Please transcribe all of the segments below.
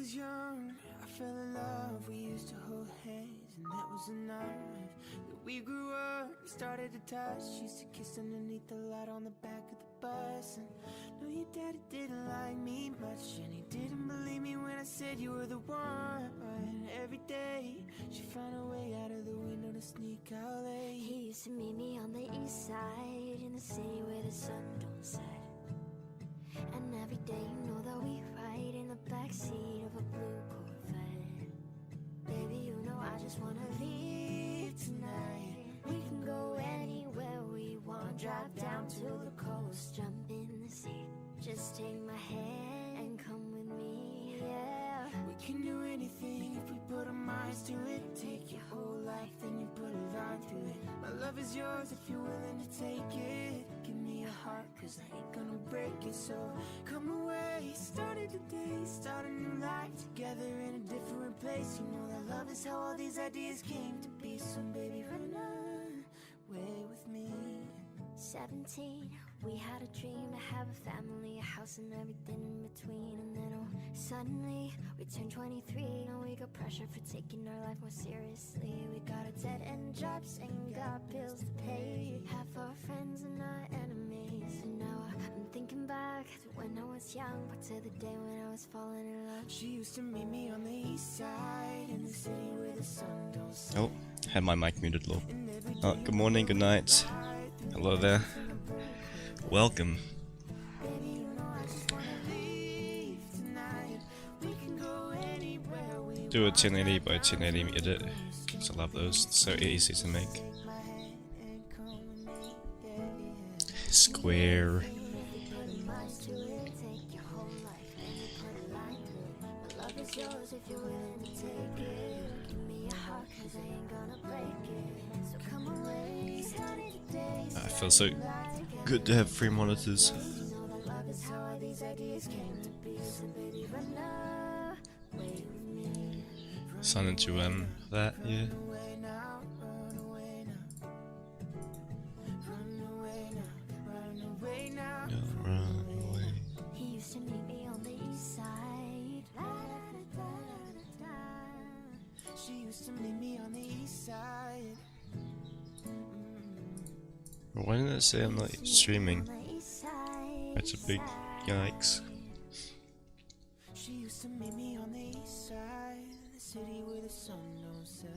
was young, I fell in love. We used to hold hands, and that was enough. Then we grew up, started to touch. Used to kiss underneath the light on the back of the bus. And no, your daddy didn't like me much, and he didn't believe me when I said you were the one. Every day, she'd find a way out of the window to sneak out late. He used to meet me on the east side, in the city where the sun don't set. And every day, you know that we ride in the backseat of a blue Corvette. Baby, you know I just wanna leave tonight. We can go anywhere we want, drive down to the coast, jump in the sea. Just take my hand and come with me, yeah. We can do anything if we put our minds to it. Take your whole life, then you put a line through it. My love is yours if you're willing to take it. Give me a heart, cause I ain't gonna break it. So come away, start a new day, start a new life together in a different place. You know that love is how all these ideas came to be. So baby, run away with me. 17, we had a dream to have a family, a house and everything in between. And then oh, suddenly we turned 23 and we got pressure for taking our life more seriously. We got a dead-end jobs and got bills to pay. Half our friends and our enemies. And now I'm thinking back to when I was young, back to the day when I was falling in love. She used to meet me on the east side, in the city where the sun don't set. Oh, had my mic muted low. Oh, good morning, good night. Hello there. Welcome. Do a 1080 by 1080 edit, because I love those. It's so easy to make. Square. I feel so good to have free monitors. Sign into that, yeah. No, run away. He used to meet me on the east side. She used to meet me on the east side. Why didn't it say I'm not streaming? That's a big yikes. She used to meet me on the east side, the city where the sun don't set.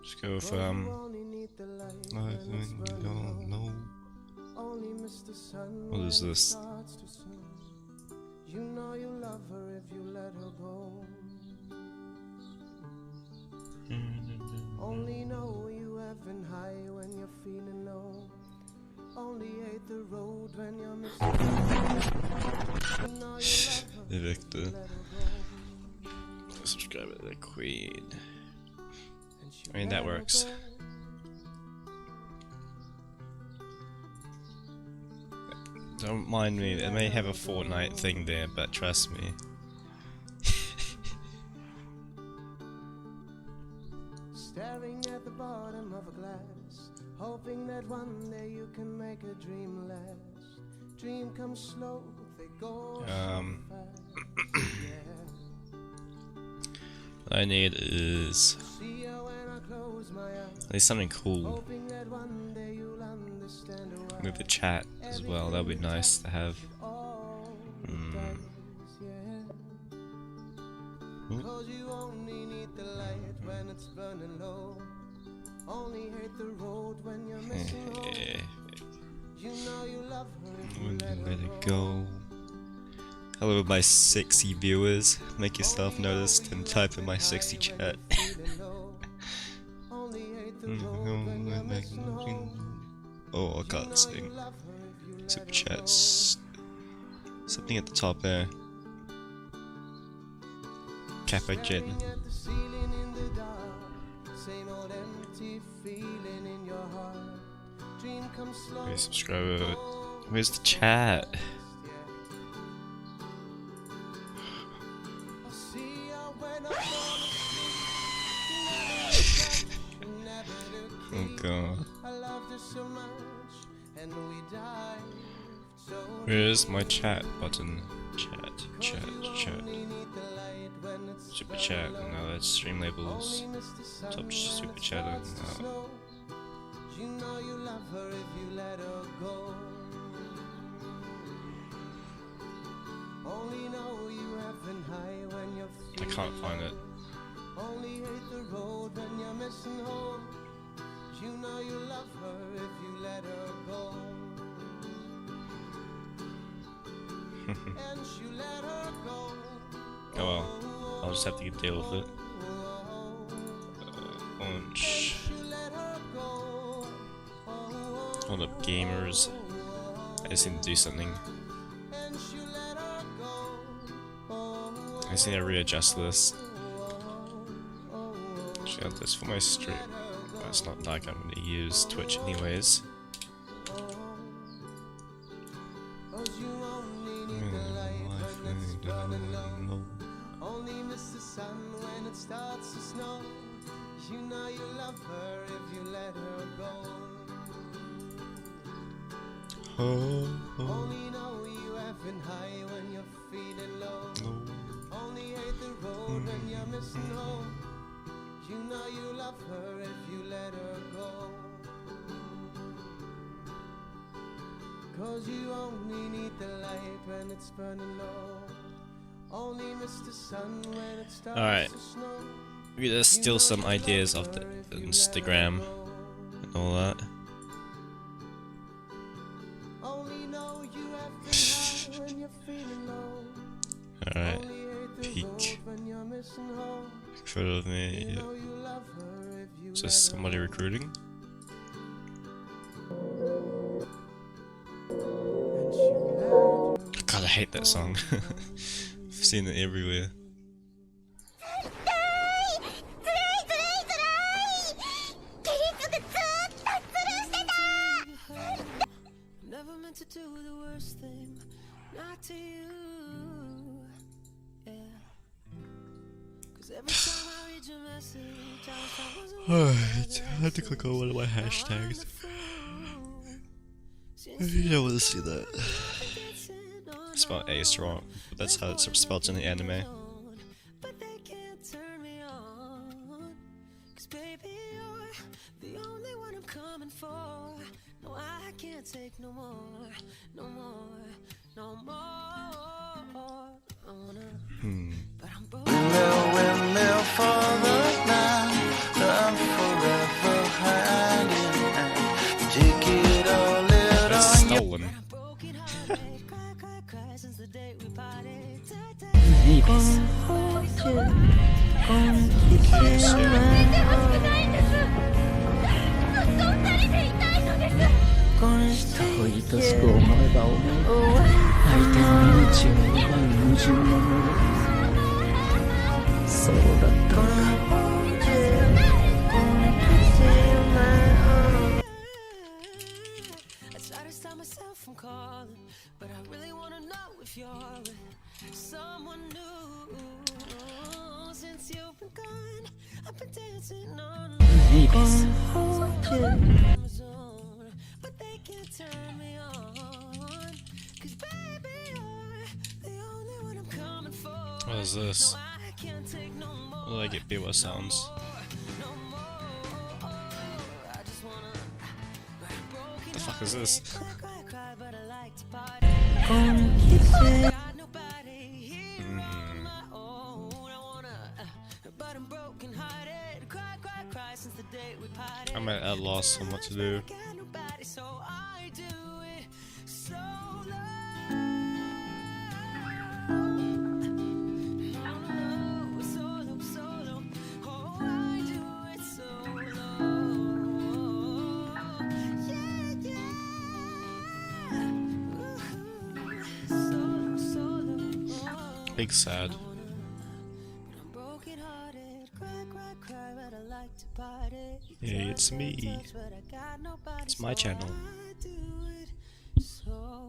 Just go with no. What is this? You know you love her if you let her go. Only know you have been high when you're feeling low. Only hate the road when you're missing. You know you love her Victor. Subscribe to the Queen. I mean, that works. Don't mind me, it may have a Fortnite thing there, but trust me. Staring at the bottom of a glass, hoping that one day you can make a dream last. Dream comes slow, they go so fast. What I need is See you when I close my eyes, at least something cool. hoping that one day you'll understand why. With the chat as well, that would be nice to have. Cause you only need the light when it's burning low. Only hate the road when you're missing home. You know you love her if you Let it go. Hello my sexy viewers, make yourself noticed and type in my sexy chat. Oh, I can't sing. Super chats. Something at the top there. Kappa Jen. Hey subscriber. Where's the chat? Oh god. I loved her so much, and we died so Where's my chat button? Chat. Super chat. No, that's stream labels. Top super chatter. No. You know you love her if you let her go. Only know you have been high when you're I can't find it. only hate the road when you're missing home. You know you love her if you let her go. And you let her go. Oh well, I'll just have to deal with it. Launch. Hold up, gamers. I just need to do something. I just need to readjust this. Actually, I'll this for my stream. It's not like I'm going to use Twitch anyways. Only miss the sun when it starts to snow. You know you love her if you let her go. Only know you have been high when you're feeling low. Only hate the road when you're missing home. You know you love her if you let her go. 'Cause you only need the light when it's burning low. Only miss the sun when it starts to snow. Maybe there's still some ideas of the Instagram and all that. Alright, peek. In front of me. Yeah. Is this somebody recruiting? God, I hate that song. I've seen it everywhere. Never meant to do the worst thing, not to you. Yeah. 'Cause every time I read your message, I wasn't Alright, I had to click on one of my hashtags. You don't want to see that. Spelled Ace wrong, but that's how it's spelled in the anime. But they can't turn me on. 'Cause baby, you're the only one I'm coming for. No, I can't take no more, no more, no more. I wanna, but I'm broken. Windmill for the night, I'm forever hand in hand. Take it all, let It's on you. stolen. I'm broken hearted, cry since the day we parted. I try to stop myself from calling, but I really wanna know if you're with someone new. Since you've been gone, I've been dancing on Amazon, but they can't turn me on. 'Cause baby, you're the only one I'm coming for. What is this? No, I can't take no more. What do I get BWA sounds? No more. I just wanna. What the fuck is this? Cry, but I like to party. Got nobody here on my own. I wanna, but I'm broken hearted. Cry since the day we parted. I'm at a loss on what to do. Got nobody, so I do it solo. Solo. Oh, I do it solo. Yeah. Solo. Big sad. I'm broken hearted, cry, but I like to party. Hey, it's me. It's my channel. I do it solo.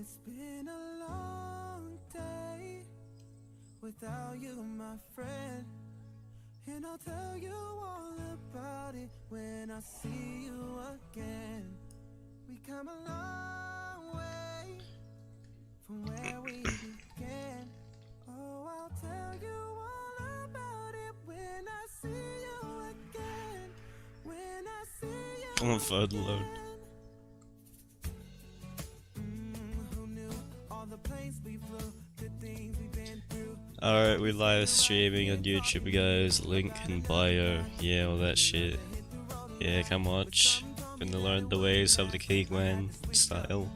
It's been a long day without you, my friend. And I'll tell you all about it when I see you again. We come a long way from where we began. Oh, I'll tell you all about it when I see you again. When I see you I'm on third load. Who knew all the planes we flew, the things we've been through. Alright, we're live streaming on YouTube, guys. Link in bio. Yeah, all that shit. Yeah, come watch. Gonna learn the ways of the Keaguan style.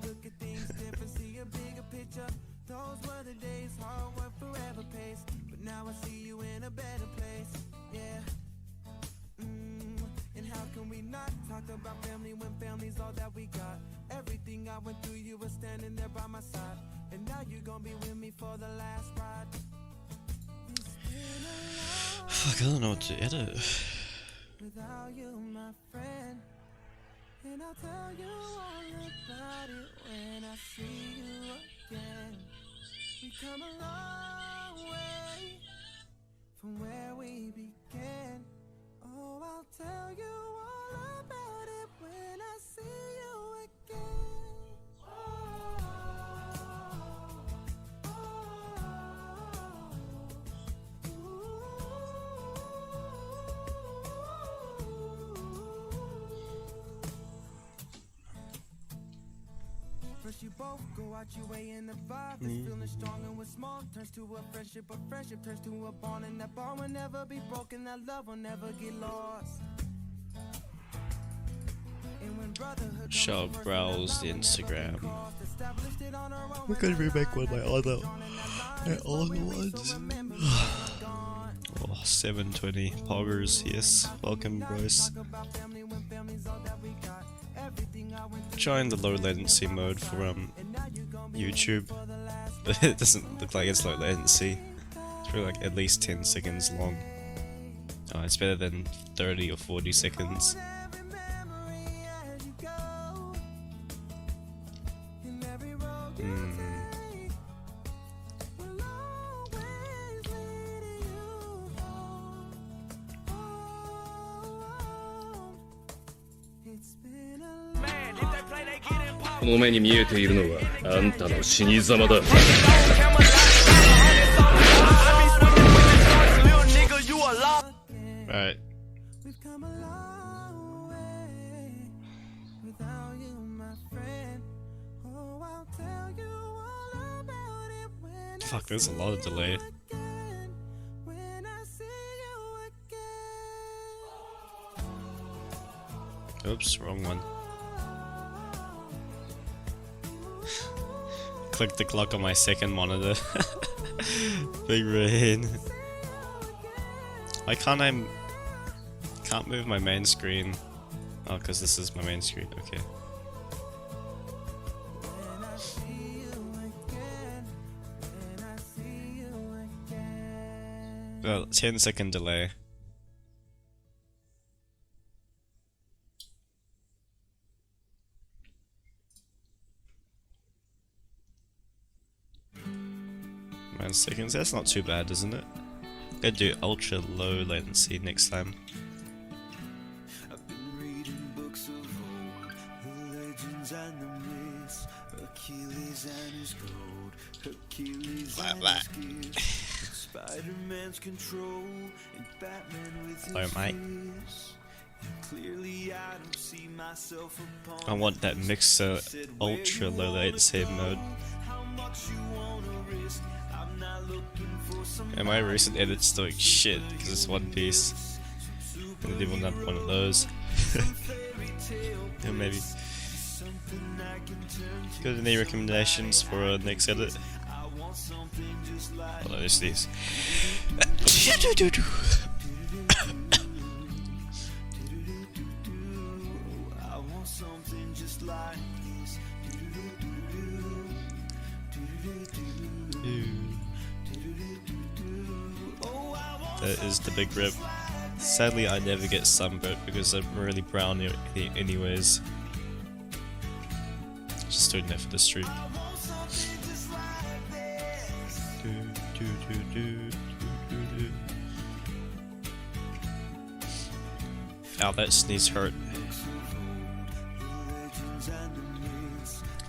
Those were the days, hard work forever pays. But now I see you in a better place. Yeah. And how can we not talk about family when family's all that we got? Everything I went through, you were standing there by my side. And now you're gonna be with me for the last ride. Fuck, I don't know what to edit. Without you, my friend. And I'll tell you all about it when I see you again. We come a long way from where we began. Oh, I'll tell you all about it when I see you again. First you both go out your way and the vibe is feeling strong, and what's small turns to a friendship turns to a bond, and that bond will never be broken, that love will never get lost. And when brotherhood Shall browse the Instagram. We're gonna remake one of my other ones. Oh, 720 poggers, yes. Welcome, bros. Trying the low latency mode for YouTube. It doesn't look like it's low latency. It's probably like at least 10 seconds long. Oh, it's better than 30 or 40 seconds. it's been a この目に見えているのはあんたの死に様だ。 Right. We've come a long way without you, my friend. Oh, I'll tell you all about it when Fuck, there's a lot of delay. again. When I see you again. Oops, wrong one. Click the clock on my second monitor. Big brain. Why can't can't move my main screen? Oh, because this is my main screen. Okay. When I see you again. When I see you again. Well, 10-second delay. Seconds. That's not too bad, isn't it? Gotta do ultra low latency next time. I've been reading books of old, the legends and the myths, Achilles and his gold, Achilles and his gifts, Spider-Man's control, and Batman with his Hello, mate. fists. And clearly I don't see myself upon I want that mixer ultra low latency mode. how much you wanna risk. I'm not looking for some And my recent edits doing shit because it's One Piece. And I didn't want one of those. Yeah, maybe. something I can turn to. Got any recommendations for a next edit? I want something just like Oh, there's these. I want something just like this. That is the big rip. Sadly, I never get sunburnt because I'm really brown anyways. Just doing that for the stream. I want Ow, that sneeze hurt.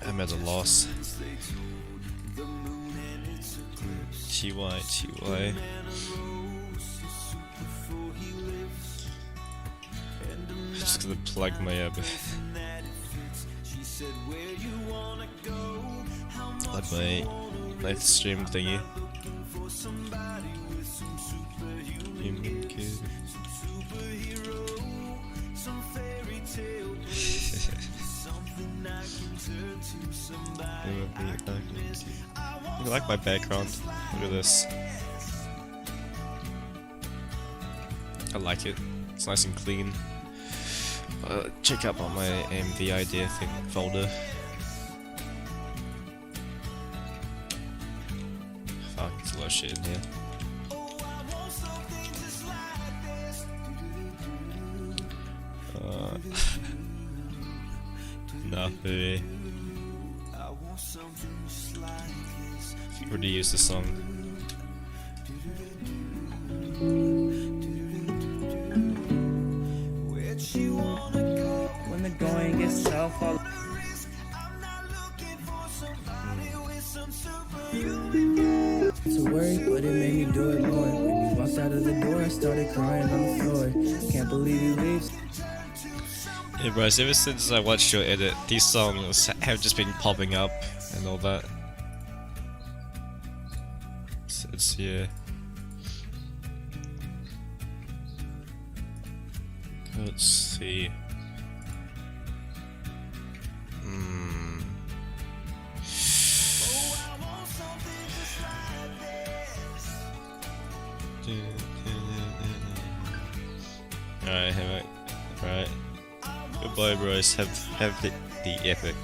I'm at a loss. TY. Just gonna plug my live stream thingy. Human kid. You like my background? Look at this. I like it. It's nice and clean. Check out on my AMV idea thing folder. Fuck, there's a lot of shit in here. No, baby. I've already used the song. When the going gets tough, I'll to worry, but it made me do it more. When you walked out of the door, I started crying on the floor. Can't believe you leave. Yeah, bros, ever since I watched your edit, these songs have just been popping up and all that. It's yeah. Let's see. Alright. Goodbye, bros. Have the epic.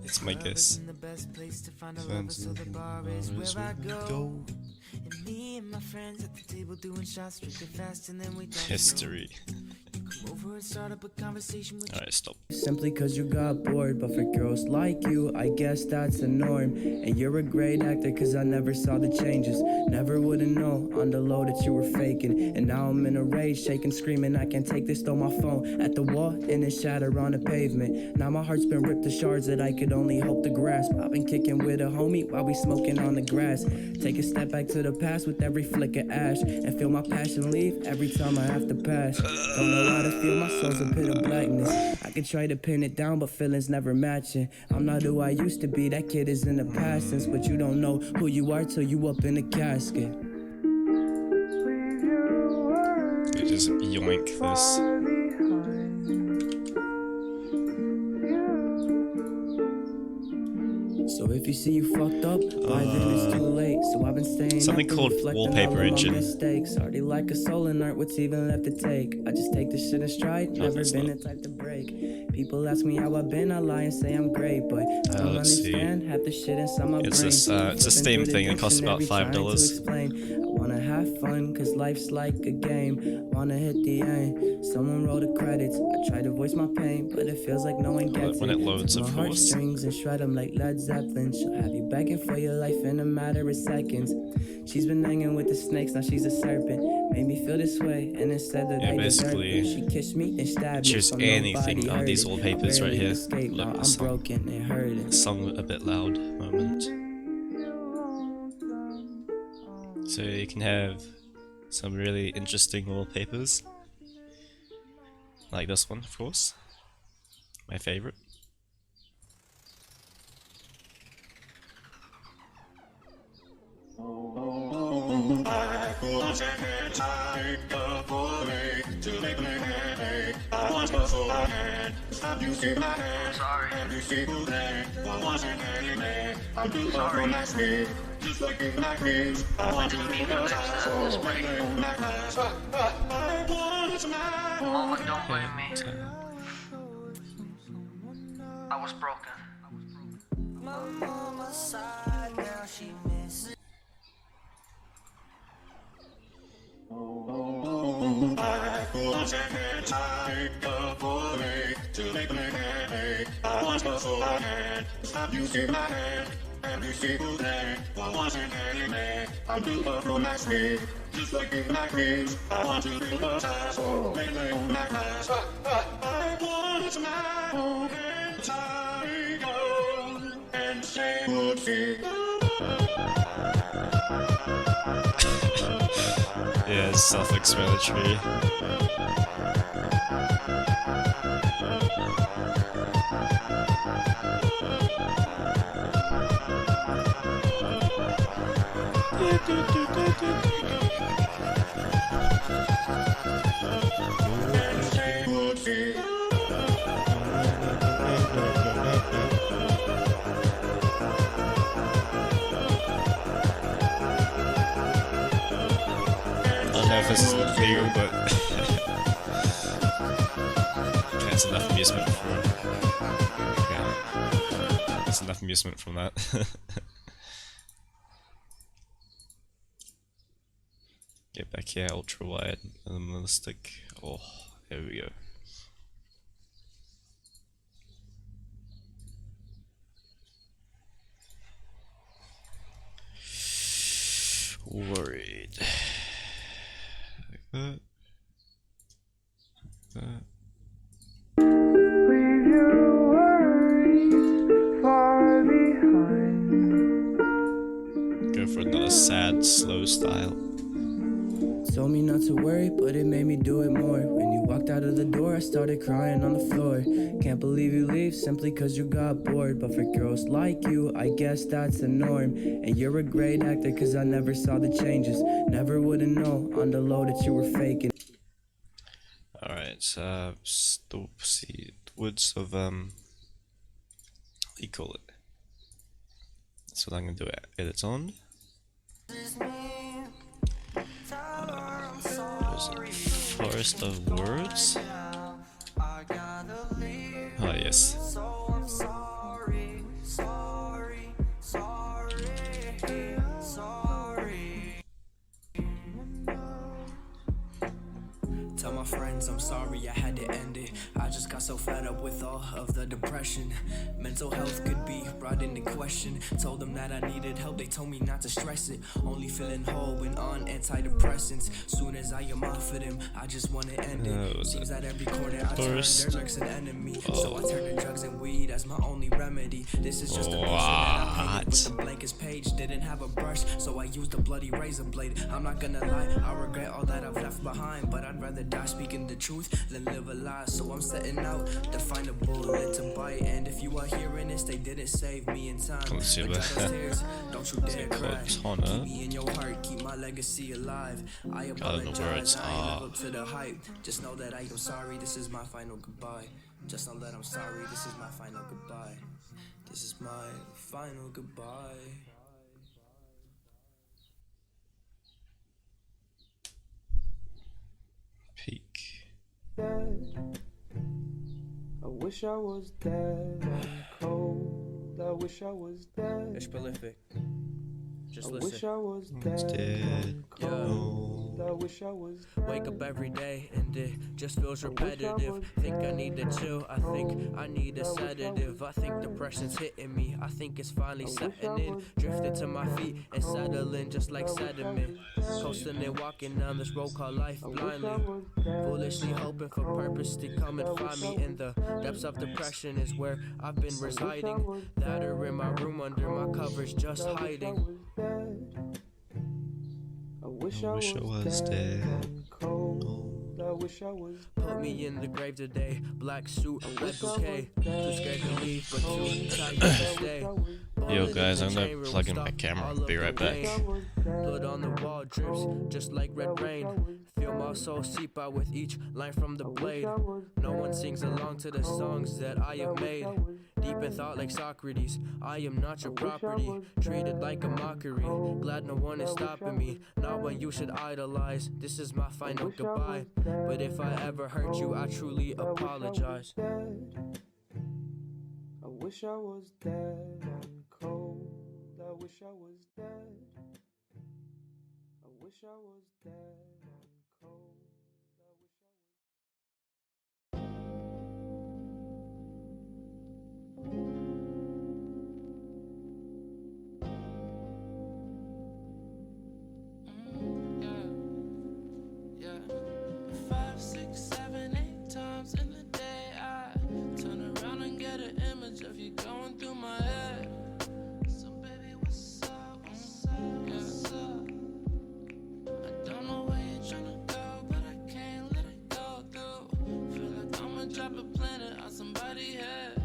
That's my guess. History. Alright, stop. Simply cause you got bored, but for girls like you, I guess that's the norm. And you're a great actor cause I never saw the changes. Never would've known on the low that you were faking. And now I'm in a rage, shaking, screaming, I can't take this, throw my phone at the wall and it shatter on the pavement. Now my heart's been ripped to shards that I could only hope to grasp. I've been kicking with a homie while we smoking on the grass. Take a step back to the past with every flick of ash, and feel my passion leave every time I have to pass. Don't know how to feel, my soul's a pit of blackness. I could try to pin it down, but feelings never matching. I'm not who I used to be, that kid is in the past tense. But you don't know who you are till you up in the casket. You just yoink this. So if you see you fucked up, by then it's too late. So I've been staying something up called wallpaper engine. Mistakes. Already like a soul in art, what's even left to take? I just take this shit in stride, never been the type to break. People ask me how I've been, I lie and say I'm great, but I don't understand half the shit inside my brain. It's this, it's a Steam thing, it costs about $5. I wanna have fun, cause life's like a game. Wanna hit the end, someone roll the credits. I try to voice my pain, but it feels like no one gets when it loads, Took of my course. heartstrings and shred them like Led Zeppelin. She'll have you begging for your life in a matter of seconds. She's been hanging with the snakes, now she's a serpent. Made me feel this way, and instead that Yeah, they basically, deserve it, she kissed me and stabbed me. choose So anything nobody on these heard it. wallpapers right Barely here. escaped, Look, now the I'm song. broken and hurting. Song a bit loud moment. So you can have some really interesting wallpapers. Like this one, of course. My favorite. Mama, don't blame me. I was broken. My mama sighed, now she misses. Yeah, it's self-explanatory. I don't know if this is legal, but that's enough amusement for. Okay. That's enough amusement from that. Get back here, ultra wide, minimalistic. Oh, there we go. Worried. Like that. Like that. Go for another sad, slow style. Told me not to worry, but it made me do it more. When you walked out of the door, I started crying on the floor. Can't believe you leave simply cause you got bored. But for girls like you, I guess that's the norm. And you're a great actor cause I never saw the changes. Never would've known on the low that you were faking. Alright, so the woods of what do you call it? That's what I'm gonna do edits on. Forest of Words? Oh yes. Tell my friends I'm sorry I had to end it. I just got so fed up with all of the depression. Mental health could be brought into question. Told them that I needed help, they told me not to stress it. Only feeling whole when on antidepressants. Soon as I am off of them, I just wanna end it. Seems that every corner I turn, there lurks an enemy. So I turn to drugs and weed as my only remedy. This is just a picture that I painted with the blankest page. Didn't have a brush, so I used a bloody razor blade. I'm not gonna lie, I regret all that I've left behind, but I'd rather die speaking the truth than live a lie. So I'm setting out to find a bullet to bite. And if you are hearing this, they didn't save me in time. Let's see Tears, don't you dare cry. Keep me in your heart, keep my legacy alive. I apologize, I ain't live up to the hype. Just know that I am sorry, this is my final goodbye. Just know that I'm sorry, this is my final goodbye. This is my final goodbye. Peak. I wish I was dead and cold. I wish I was dead. It's prolific. Just I listen. wish I was It's dead dead. and cold. I wish I was dead. Wake up every day and it just feels repetitive. Think I need to chill, I think I need a sedative. I think depression's hitting me, I think it's finally setting in. Drifted to my feet and settling just like sediment. Coasting and walking down this road called life blindly. Foolishly hoping for purpose to come and find me. In the depths of depression is where I've been residing. That or in my room under my covers just hiding. I wish I was dead and cold. I wish I was Put me in the grave today. Black suit, a red bouquet. Too scared to leave, but too tired to stay. Yo guys, I'm gonna plug in my camera. Be right back. Blood on the wall drips just like red rain. Feel my soul seep out with each line from the blade. No one sings along to the songs that I have made. Deep in thought like Socrates, I am not your property. Treated like a mockery, glad no one is stopping me. Not when you should idolize, this is my final goodbye. But if I ever hurt you, I truly apologize. I wish I was dead and cold. I wish I was dead. I wish I was dead and cold. I wish I was. Yeah. 5, 6, 7, 8 times in the day I turn around and get an image of you going through my head. So baby, what's up? What's up? What's up? I don't know where you're tryna go, but I can't let it go through. Feel like I'ma drop a planet on somebody's head.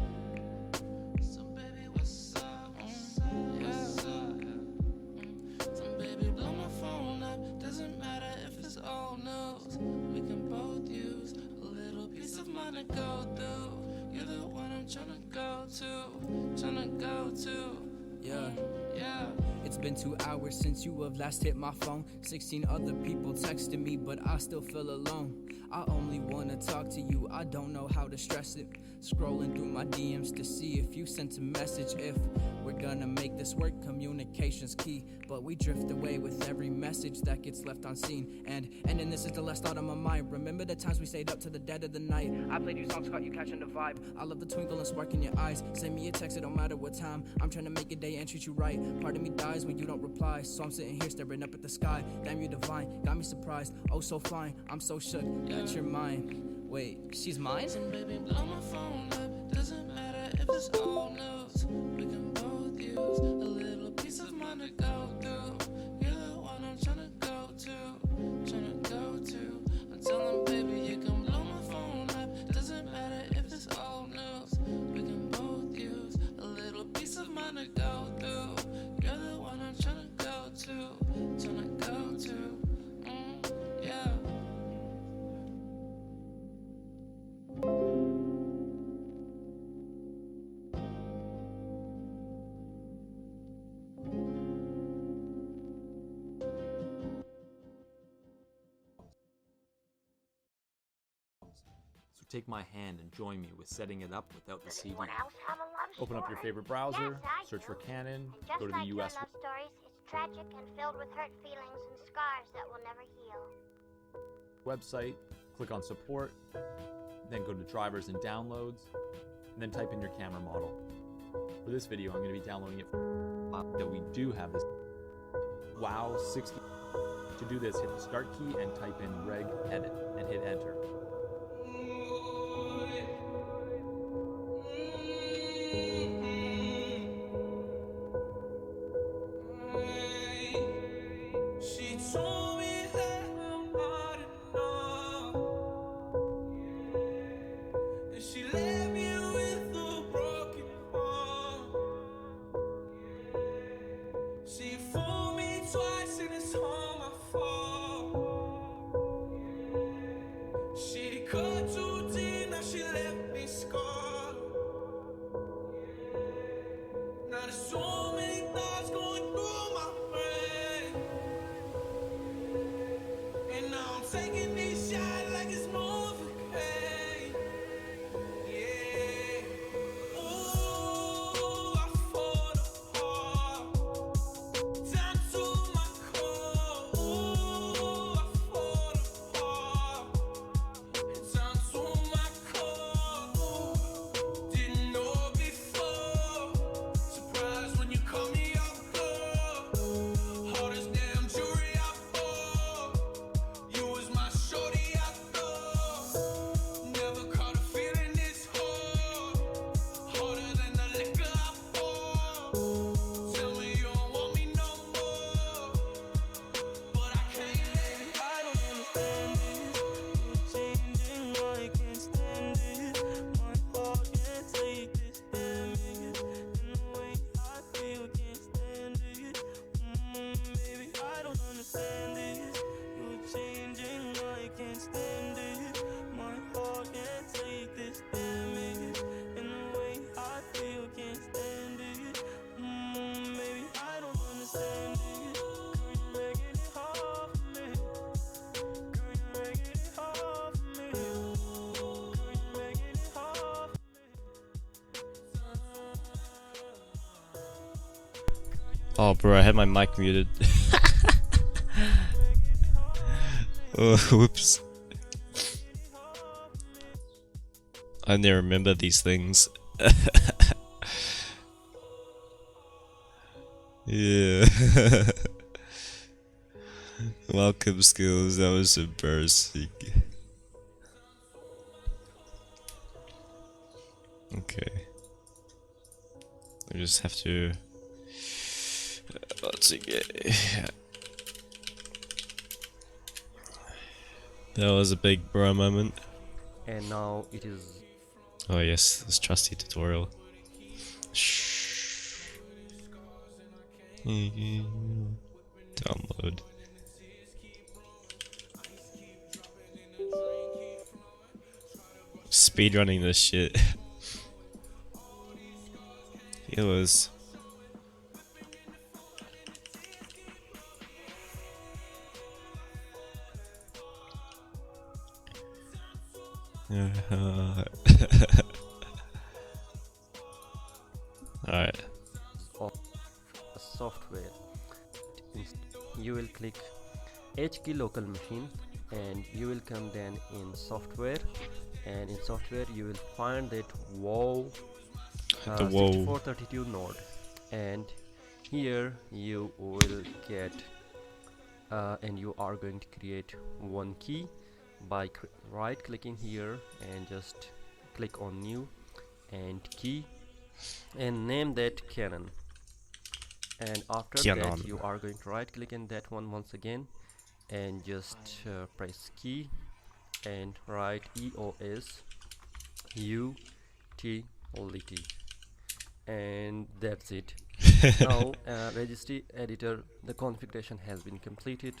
So baby, what's up? What's up? What's up? So baby, blow my phone up. Doesn't matter if it's old news. We can both use a little piece of mind to go through. You're the one I'm tryna go to. Tryna go to. Yeah. Yeah. It's been 2 hours since you have last hit my phone. 16 other people texting me, but I still feel alone. I only wanna talk to you, I don't know how to stress it. Scrolling through my DMs to see if you sent a message. If we're gonna make this work, communication's key. But we drift away with every message that gets left unseen. And then this is the last thought on my mind. Remember the times we stayed up to the dead of the night. I played you songs, caught you catching the vibe. I love the twinkle and spark in your eyes. Send me a text, it don't matter what time. I'm trying to make a day and treat you right. Part of me dies when you don't reply. So I'm sitting here staring up at the sky. Damn, you divine, got me surprised. Oh, so fine, I'm so shook that you're mine. Wait, she's mine? And baby, blow my phone up. Doesn't matter if it's old news. We can both use a little piece of mind to go through. You're the one I'm tryna go to. Tryna go to. I'm telling baby, you can blow my phone up. Doesn't matter if it's old news. We can both use a little piece of mind to go through. You're the one I'm tryna go to. Tryna go to. Yeah. So take my hand and join me with setting it up without the CD. Open up your favorite browser, search for Canon, go to the US love stories, it's tragic and filled with hurt feelings and scars that will never heal. website, click on support, then go to drivers and downloads, and then type in your camera model. For this video, I'm going to be downloading it that we do have this WoW 60. To do this, hit the start key and type in reg edit and hit enter. She told me that I'm not enough, and she left me with a broken heart. She fooled me twice and it's all my fault. She cut too deep, now she left me scarred. Now there's so many thoughts going through my brain, and now I'm taking these shots like it's Novocaine. Yeah. Ooh, I fall apart down to my core. Ooh, I fall apart down to my core. Didn't know before. Surprised when you call me off guard. All this damn jewelry I bought. You was my Oh, bro, I had my mic muted. Oh, whoops. I never remember these things. Yeah. Welcome, Skills. That was embarrassing. Okay. I just have to. Let's see. That was a big bro moment. And now it is. Oh yes, this trusty tutorial. Shh. Download. Speedrunning this shit. It was. Alright. Of a software. You will click H key local machine and you will come then in software, and in software you will find that WoW The WoW 6432 node, and here you will get and you are going to create one key by right clicking here and just click on new and key and name that Canon. And after that you are going to right click in that one once again and just press key and write EOS utility, and that's it. Now registry editor, the configuration has been completed.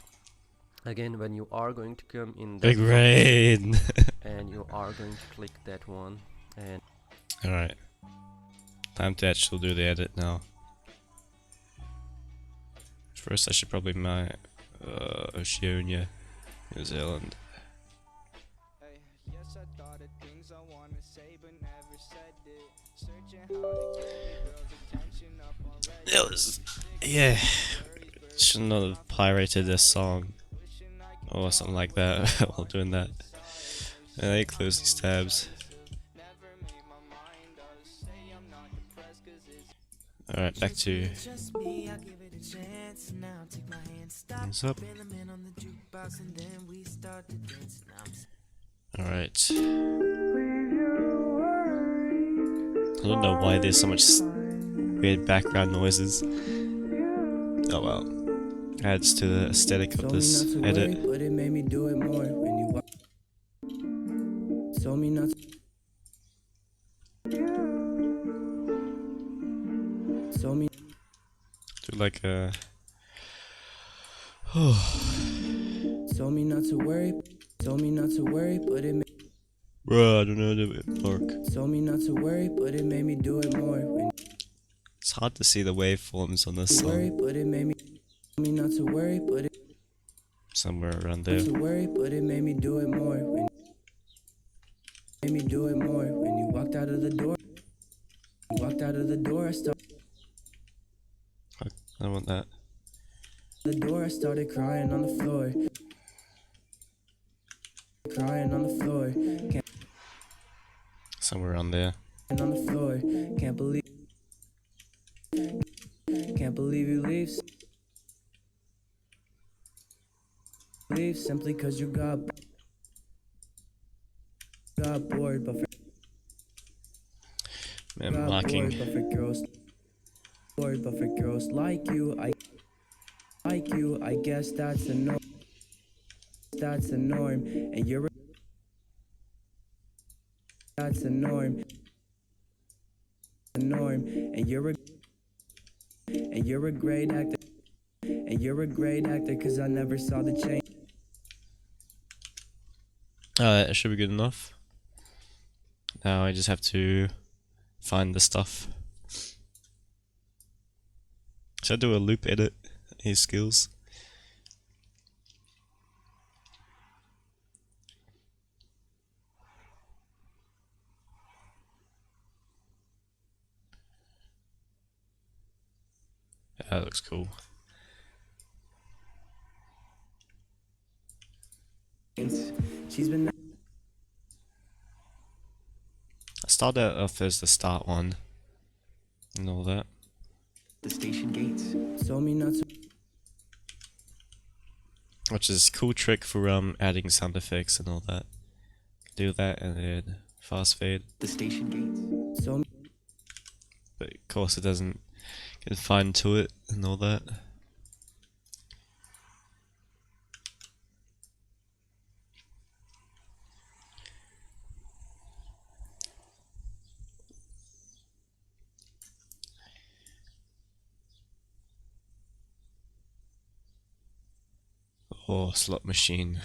Again, when you are going to come in Big rain and you are going to click that one and alright, time to actually do the edit now. First I should probably my Oceania, New Zealand. It was, yeah, should not have pirated this song or something like that while doing that. And I close these tabs. Alright, back to what's up? Alright. I don't know why there's so much weird background noises. Oh well. Adds to the aesthetic of this edit. But it made me do it more when you told me not to. Told me. Do like a. Told me not to worry. Told me not to worry, but it. Bruh, I don't know the mark. Told me not to worry, but it made me do it more when. It's hard to see the waveforms on this Worry, song. but it made me. Told me not to worry, but it. Somewhere around there. To worry, but it made me do it more when. Made me do it more when you walked out of the door. Walked out of the door, I started. I want that. The door, I started crying on the floor. Crying on the floor. Somewhere around there. On the floor. Can't believe you leave simply cause you got bored, but for Man, marking. bored, but for girls like you, I guess that's a norm. That's a norm, and you're that's a norm. And you're a great actor. And you're a great actor, cause I never saw the change. That should be good enough. Now I just have to find the stuff. Should I do a loop edit? His skills. That looks cool. She's been I started off as the start one and all that. the station gates. Told me not to. Which is a cool trick for adding sound effects and all that. Do that and then fast fade. The station gates. So But of course it doesn't get fine to it and all that. Oh, slot machine.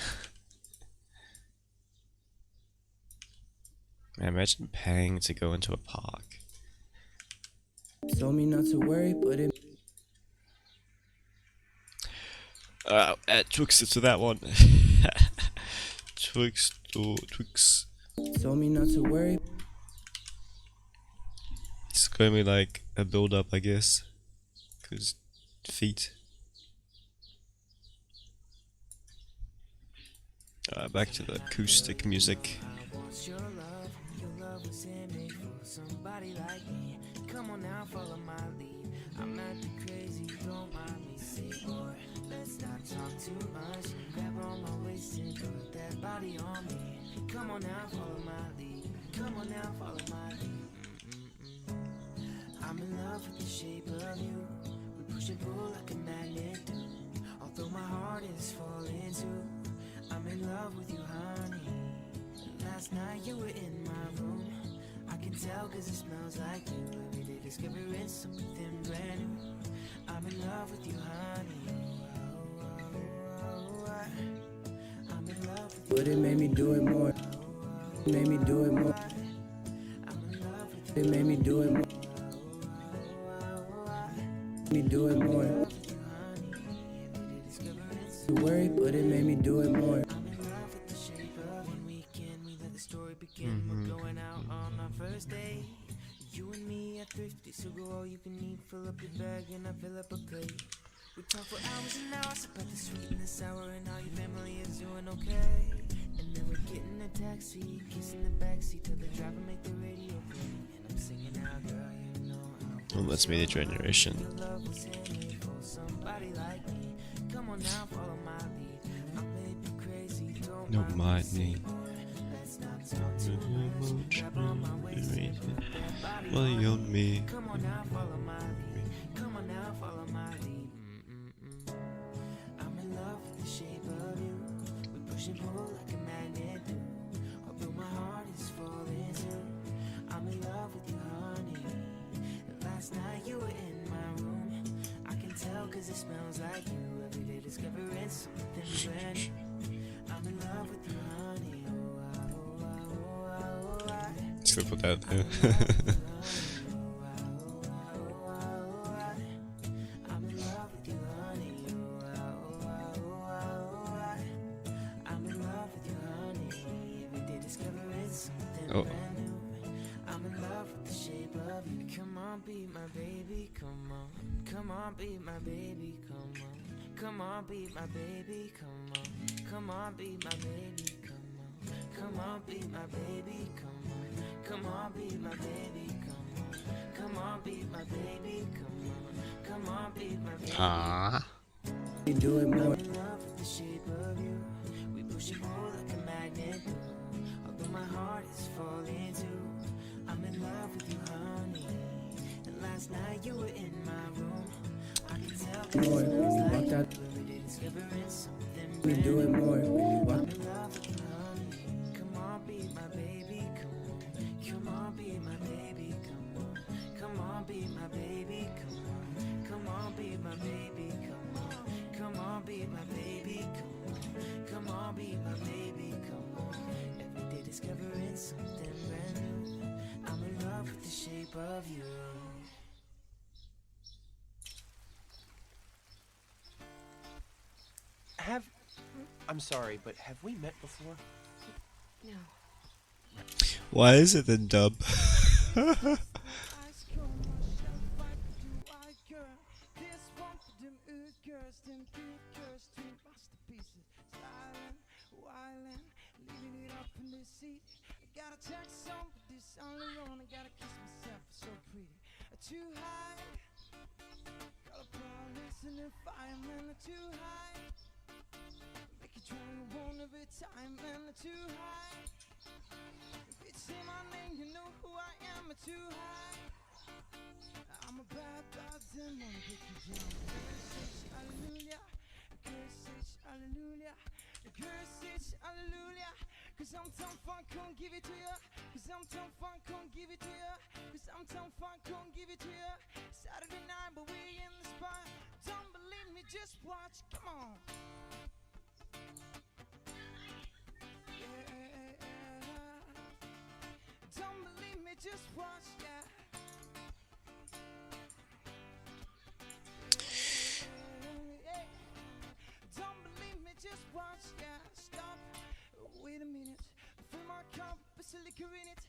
Man, imagine paying to go into a park. told me not to worry, but it. Twix to that one. Twix. Told me not to worry. It's going to be like a build up, I guess. Cause feet. Back to the acoustic music. Your love was handmade for somebody like me. Come on now, follow my lead. I'm acting crazy, don't mind me. Say more, let's not talk too much. Grab on my waist and put that body on me. Come on now, follow my lead. Come on now, follow my lead. I'm in love with the shape of you. We push and pull like a magnet do. Although my heart is falling too. I'm in love with you, honey. Last night you were in my room. I can tell cause it smells like you. Every day discovering something brand new. I'm in love with you, honey. I'm in love with you. But it made me do it more. Made me do it more. It made me do it more. Made me do it more. To worry, but it made me do it more. We're going out on our first day. You and me are thrifty, so go all you can eat. Fill up your bag and I fill up a plate. We talk for hours and hours about the sweet and the sour and how your family is doing okay. And then we're getting a taxi, kissing the backseat, till the driver make the radio play. And I'm singing out, girl, you know how. Well, that's me, the generation. Love was handmade for somebody like me. Come on now, follow my lead. I may be crazy, don't mind me. Well, you on me. Come on now, follow my lead. Come on now, follow my lead. I'm in love with the shape of you. We push and pull like a magnet do. Although my heart is falling too. I'm in love with you, honey. And last night you were in my room. I can tell cause it smells like you. Every day discovering something brand new. I'm in love with you, honey. Just gonna put that there. Oh. I'm in love with the shape of you. Come on, be my baby, come on. Come on, be my baby, come on. Come on, be my baby, come on. Come on, be my baby, come on. Come on, be my baby, come on. Come on, be my baby, come on. Come on, be my baby, come on. Come on, be my baby. You do it more. I'm in love with the shape of you. We push and pull like a magnet do. Although my heart is falling too. I'm in love with you, honey. And last night you were in my room. I can tell cause More. it smells When you like walked out, you. Every day discovering something we do it more. When you walk. I'm in love with you, honey. Come on, be my baby, come on. Come on, be my baby, come on. Come on, be my baby, come on. Come on, be my baby, come on. Come on, be my baby, come on. Come on, be my baby, come on. Every day discovering something brand new. I'm in love with the shape of you. I'm sorry, but have we met before? No. Why is it the dub? too high. Got a promise and if I'm too high. Make you try one every time and too high. Bitch, say my name, you know who I am, too high. I'm a bad demon, pick you down. Hallelujah, curse, hallelujah, curse, hallelujah. Cause I'm tough, I can't give it to you. Cause I'm tough, I can't give it to you. Cause I'm tough, I can't give it to you. Saturday night, but we in the spot. Don't believe me, just watch, come on. Yeah. Don't believe me, just watch, yeah. Don't believe me, just watch, yeah. Stop, wait a minute. Fill my cup, put some liquor in it.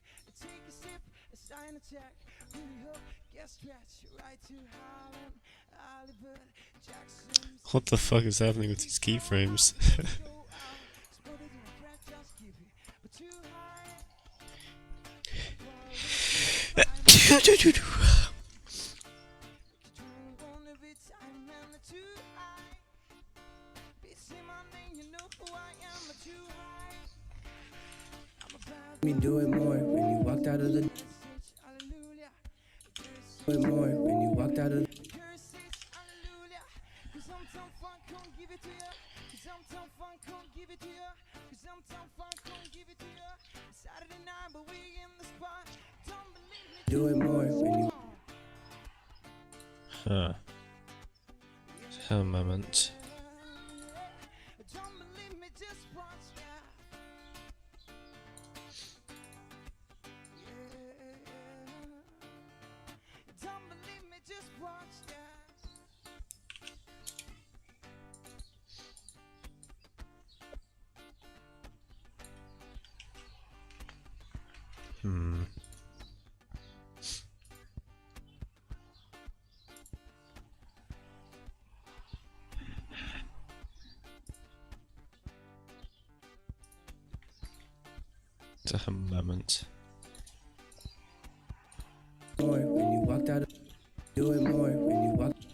Take a sip, a sign attack. Really hope, get stretched right to Harlem, Hollywood, Jackson. What the fuck is happening with these keyframes? Me do it more when you walked out of the. Do it more when you walked out of. Do it more when you. Huh. A moment. A moment. More when you walked out of. Do it more when you walked.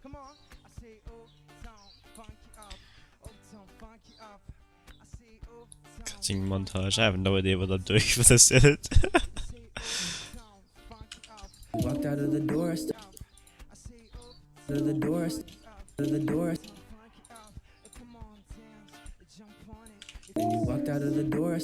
Come on, I say Uptown, funky up, Uptown, funky up. I say Uptown. Cutting montage. I have no idea what I'm doing for this edit. Walked out of the door. Out of the door. Out of the door. When you walked out of the door.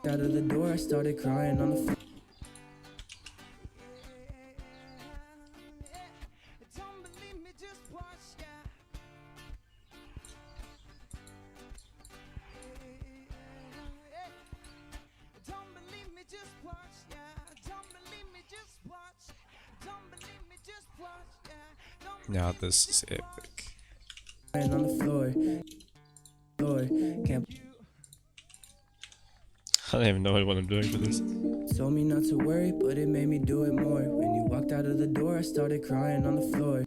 Out of the door, I started crying on the floor. Don't believe me, just watch, yeah. Don't believe me, just watch, yeah. Don't believe me, just watch. Don't believe me, just watch, yeah. Now this is epic. Crying on the floor. Can't. I don't even know what I'm doing for this. Told me not to worry, but it made me do it more. When you walked out of the door, I started crying on the floor.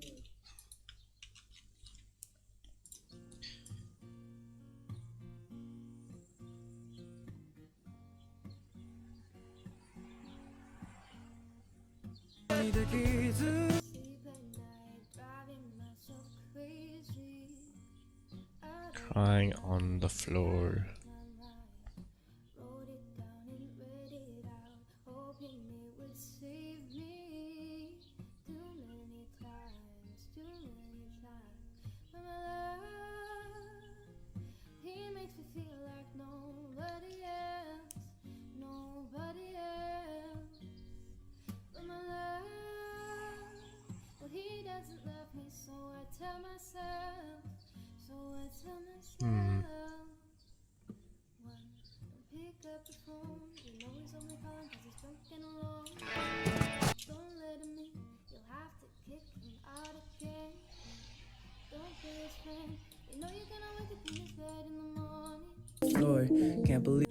Crying on the floor. Floor, can't believe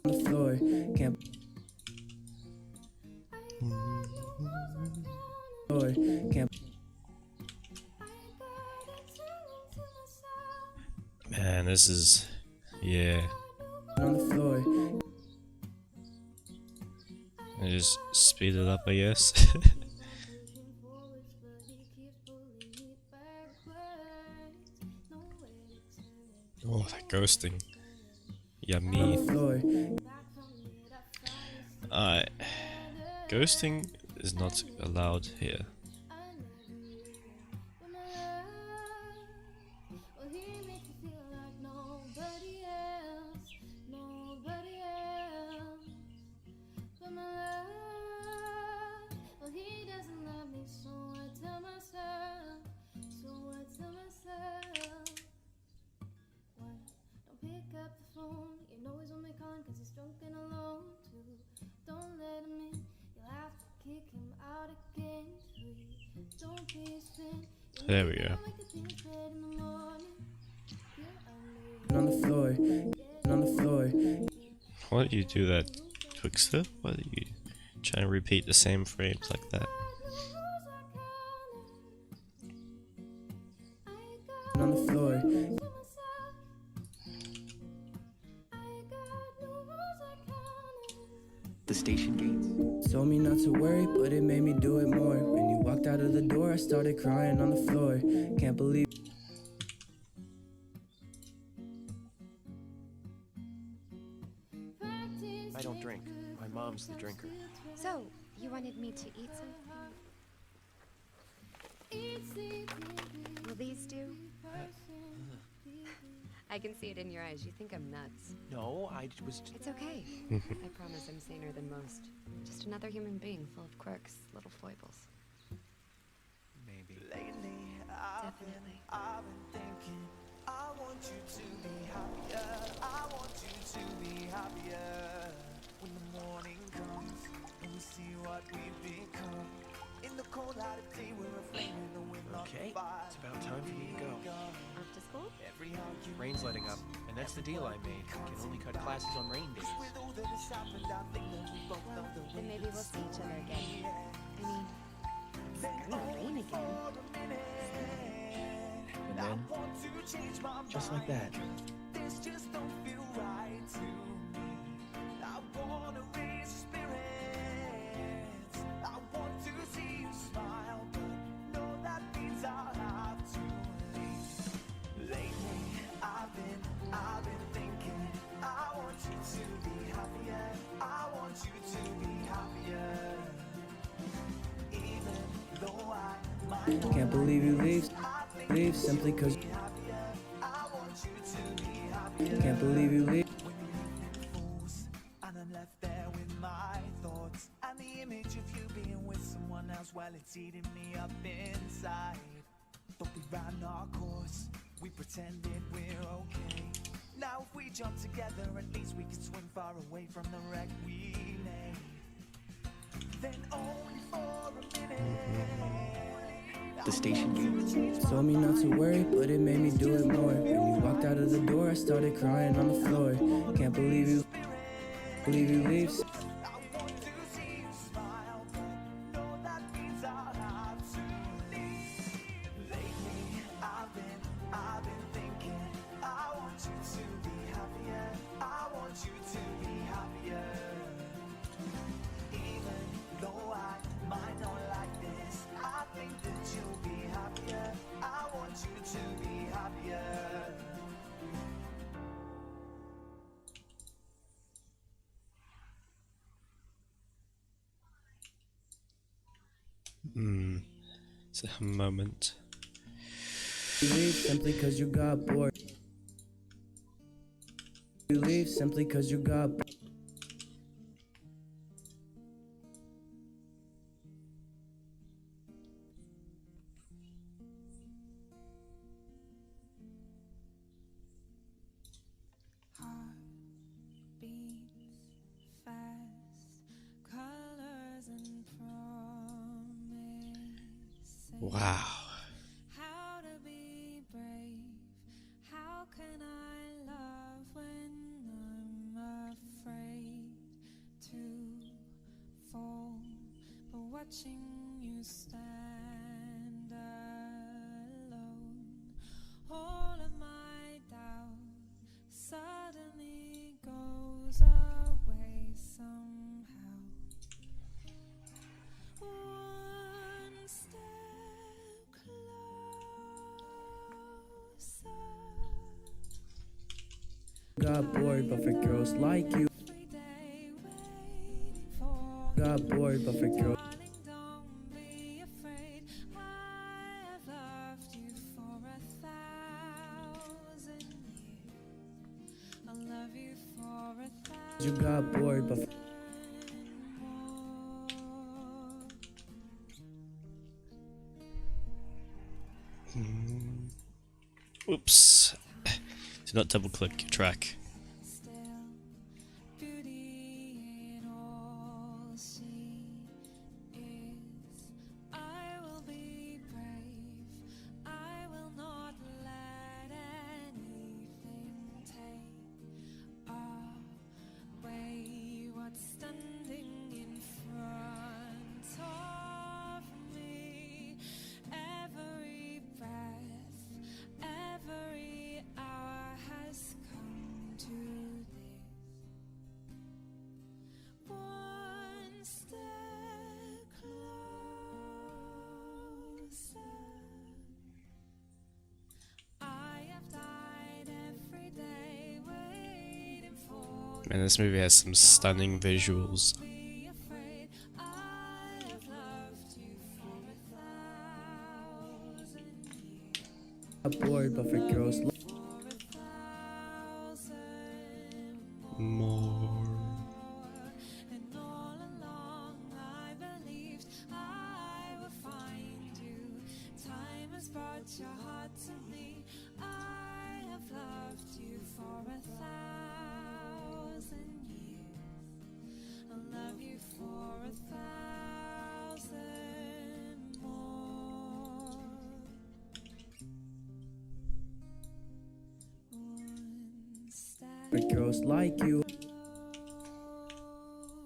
on the floor, can't floor, can't Man, this is, yeah. on the floor. I just speed it up, I guess. Oh, that ghosting. Yummy. Ghosting is not allowed here. There we go. On the floor, on the floor. Why do you do that, Twixter? Why do you try and repeat the same frames like that? On the floor. The station gates. Told me not to worry, but it made me do it more. When you walked out of the door, I started crying on the floor. Can't believe. I don't drink. My mom's the drinker. So, you wanted me to eat something? Will these do? I can see it in your eyes. You think I'm nuts. No, I was... It's okay. I promise I'm saner than most. Just another human being full of quirks, little foibles. Maybe. Definitely. I've been thinking, I want you to be happier. I want you to be happier. When the morning comes and we see what we've become. In the cold light of day, we're a flame in the wind. Okay, it's about time for me to go. Off to school? Rain's letting up, and that's the deal I made. Can only cut classes on rain days. Then maybe we'll see each other again. I mean, it's gonna rain again. And then, just like that, This just don't feel right to me. I wanna raise spirits. I want to see you smile, but no, that means I'll have to leave. Lately, I've been thinking. I want you to be happier. I want you to be happier. Even though I might not Can't believe you leave simply cause. I want you to be happier. Can't believe you leave. And I'm left there with my thoughts and the image of you being with someone else while it's eating me up inside. But we ran our course, we pretended we're okay. Now if we jump together, at least we can swim far away from the wreck we made. Then only for a minute. the station gates. Told me not to worry, but it made me do it more. When you walked out of the door, I started crying on the floor. Can't believe you leave. It's a moment. You leave simply cause you got bored. You leave simply cause you got bored. Wow. How to be brave? How can I love when I'm afraid to fall? But watching you stand alone, all of my doubt suddenly goes away somehow. One step closer. Got bored, but for girls like you. Got bored, but for girls. Don't be afraid. I have loved you for 1,000 years. I'll love you for 1,000. You got bored, but. Oops. Do not double click your track. Beauty in all she is. I will be brave. I will not let anything take away what's standing in front of me. Every breath, every hour has come to this. One step closer. I have died every day waiting for Man, this movie has some stunning visuals. be afraid. I have loved you for 1,000 years. Got bored, but for girls like. For 1,000 More. and all along I believed I would find you. Time has brought your heart to me. I have loved you for 1,000 years. I'll love you for 1,000 more. One step For girls like you.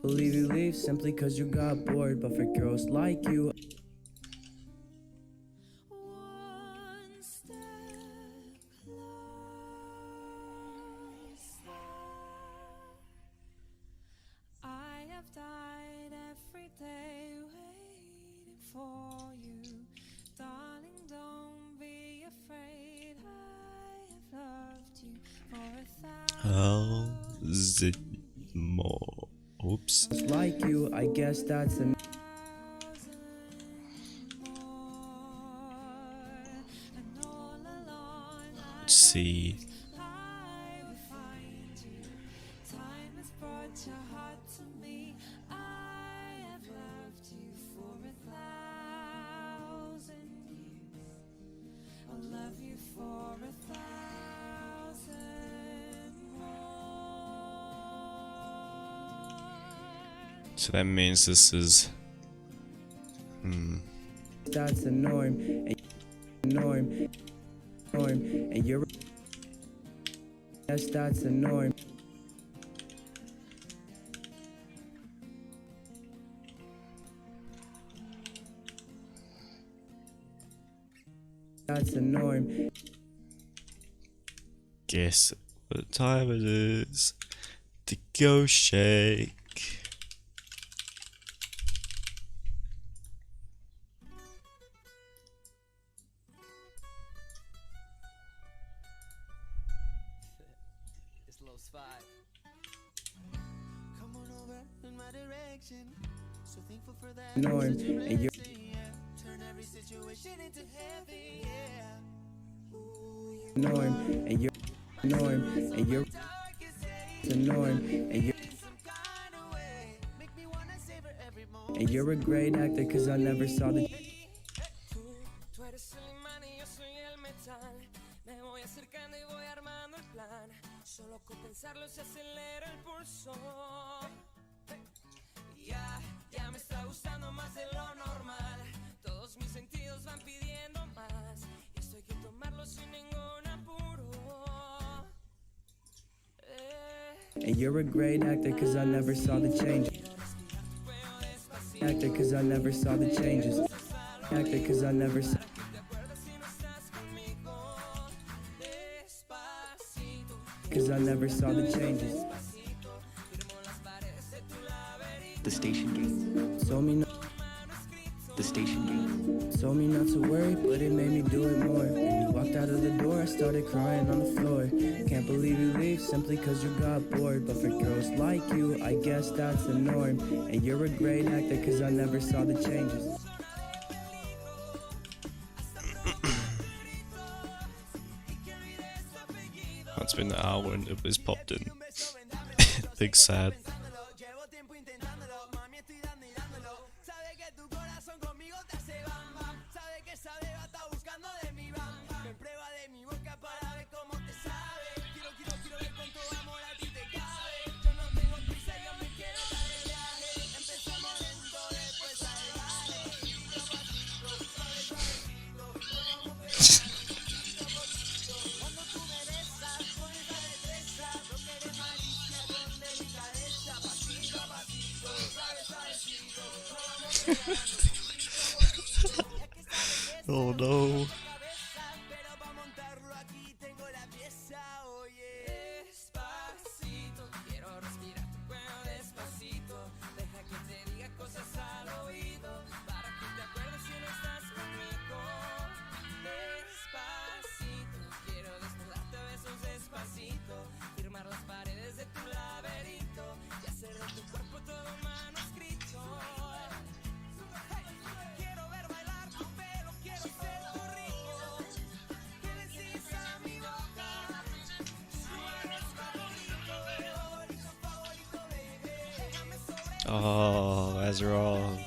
Believe you leave simply cause you got bored, but for girls like you. one step closer. I have died every day waiting for you. Darling, don't be afraid. I have loved you for 1,000 more. Oops. Like you, I guess that's a. 1,000 more. And all along Let's see. I will find you. Time has brought your heart to me. I have loved you for 1,000 years. I'll love you for 1,000 more. So that means this is. That's the norm. And and you're. Yes, that's the norm. That's the norm. Guess what time it is to go shake. It's Los 5. Come on over in my direction. So thankful for that. Norm, Such a and you're. blessing, yeah. Turn every situation into heaven, yeah. Ooh, you Norm, and you're. Norm, and you're. darkest days. The norm, and you're. In some kind of way. Make me wanna savor every moment. And you're a great actor, cause I never saw the. Tú eres el imán y yo soy el metal. Me voy acercando y voy armando el plan. Solo con pensarlo se acelera el pulso. Ya me está gustando más de lo normal. Todos mis sentidos van pidiendo And you're a great actor, cause I never saw the changes. Actor, cause I never saw the changes. Actor, cause I never saw. Cause I never saw the changes. The station gate. Told me The station gate. told me not to worry, but it made me do it more. When you walked out of the door, I started crying on the floor. Can't believe you leave simply cause you got bored. But for girls like you, I guess that's the norm. And you're a great actor cause I never saw the changes. It's been an hour and it was popped in. Big sad. Oh no. Oh, Ezra.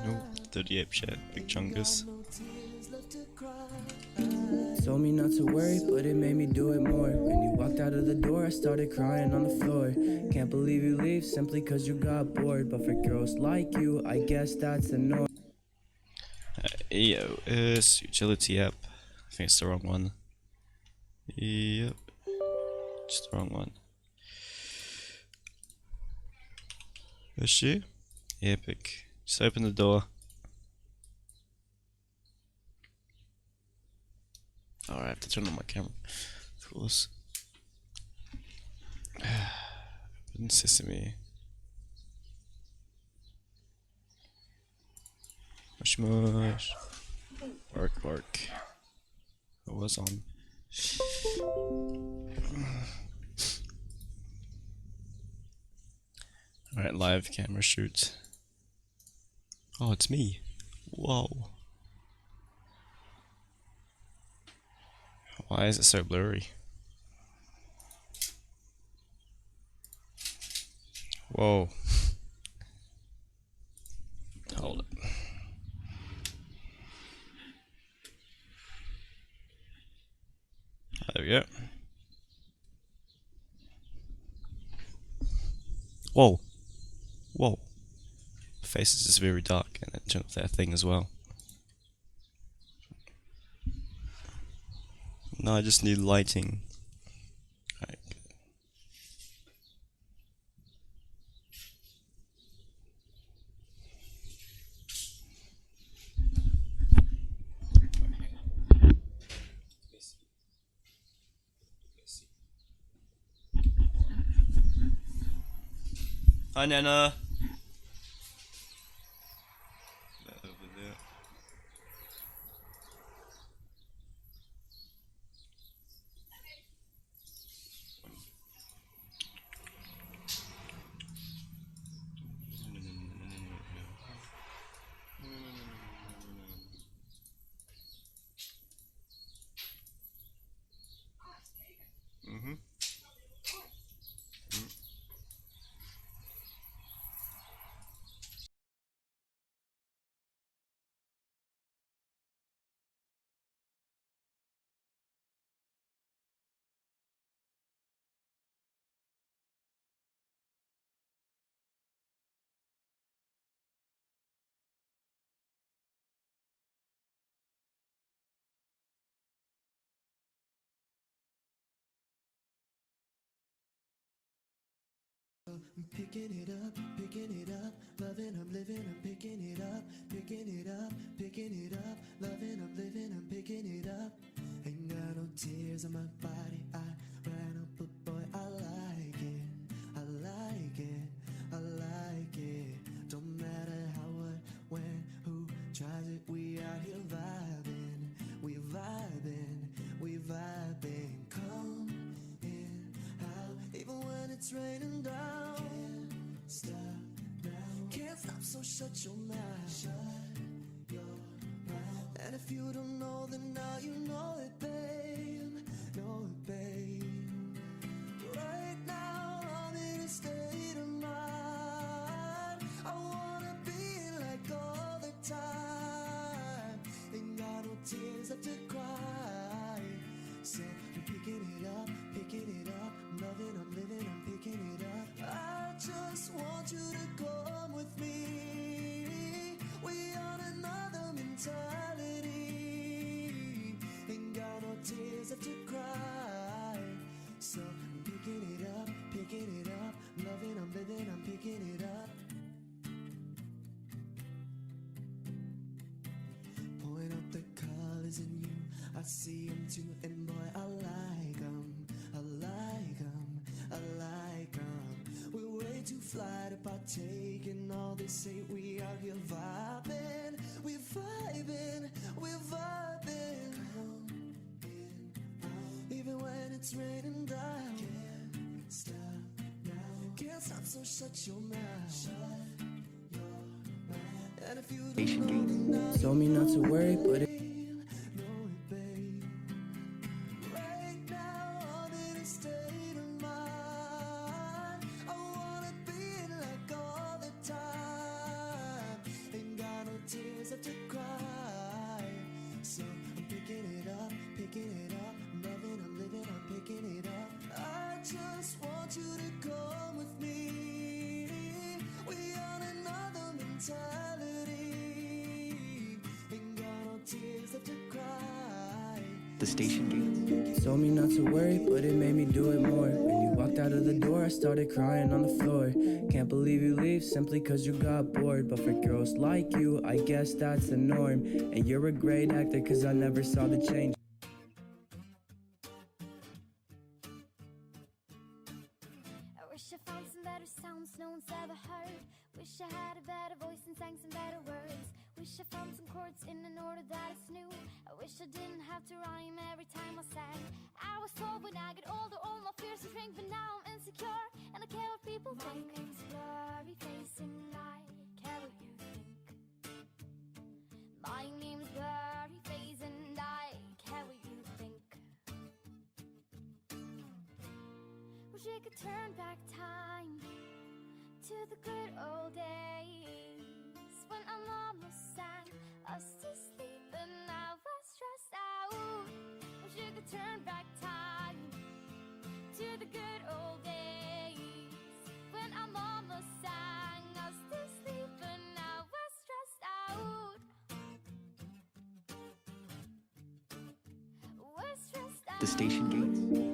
No, 38 shit, big chungus. Told me not to worry, but it made me do it more. When you walked out of the door, I started crying on the floor. Can't believe you leave simply cause you got bored. But for girls like you, I guess that's the norm. EOS utility app. I think it's the wrong one. Yep. Just the wrong one. Is she? Epic. Just open the door. Oh, I have to turn on my camera. Of course. Open Sesame. Mush mush. Work, work. It was on. Alright, live camera shoot. Oh, it's me. Whoa. Why is it so blurry? Whoa. Hold it. There we go. Whoa. Whoa. The face is just very dark, and it turned off that thing as well. No, I just need lighting. Right. Hi, Nana. picking it up, loving, I'm living, I'm picking it up, picking it up, picking it up, loving, I'm living, I'm picking it up. Ain't got no tears on my body, I ran up, but boy, I like it, I like it, I like it. Don't matter how, what, when, who tries it, we out here vibing, we vibing, we vibing. Come in, out, even when it's raining down. Can't stop now, can't stop, so shut your mouth, shut your mouth. And if you don't know, then now you know it, babe, know it, babe. Right now I'm in a state of mind, I wanna be like all the time. Ain't got no tears left to cry, so I'm picking it up, picking it up. I'm loving, I'm living, I'm picking it up. I just want you to come with me. We on another mentality. Ain't got no tears left to cry, so I'm picking it up, picking it up. I'm loving, I'm living, I'm picking it up. Point up the colors in you, I see them too, and boy, I like them, I like them, I like them. We're way too fly to partake in all this hate. We out here vibing, we're vibing, we're vibing. Come in, out, even when it's raining down. Can't stop now, can't stop, so shut your mouth, shut your mouth. And if you don't know, then now Told me not to worry, but it know it, babe. Right now I'm in a state of mind, I wanna be like all the time. Ain't got no tears left to cry, so I'm picking it up, picking it up. I'm loving, I'm living, I'm picking it up. I just want you to come with me. We on another mentality. Ain't got no tears left to cry. The station gate. told me not to worry, but it made me do it more. When you walked out of the door, I started crying on the floor. Can't believe you leave simply cause you got bored. But for girls like you, I guess that's the norm. And you're a great actor cause I never saw the change. I wish I found some better sounds no one's ever heard. Wish I had a better voice and sang some better words. Wish I found some chords in an order that is new. I wish I didn't have to rhyme every time I sang. I was told when I get older all my fears will shrink, but now I'm insecure and I care what people think. My name's blurry face and I care what you think. My name's blurry face and I care what you think. Wish we could turn back time to the good old days when our mama sang us to sleep and I was stressed out. Wish we could turn back time to the good old days when our mama sang us to sleep and I was stressed out. Was stressed out. The station gate.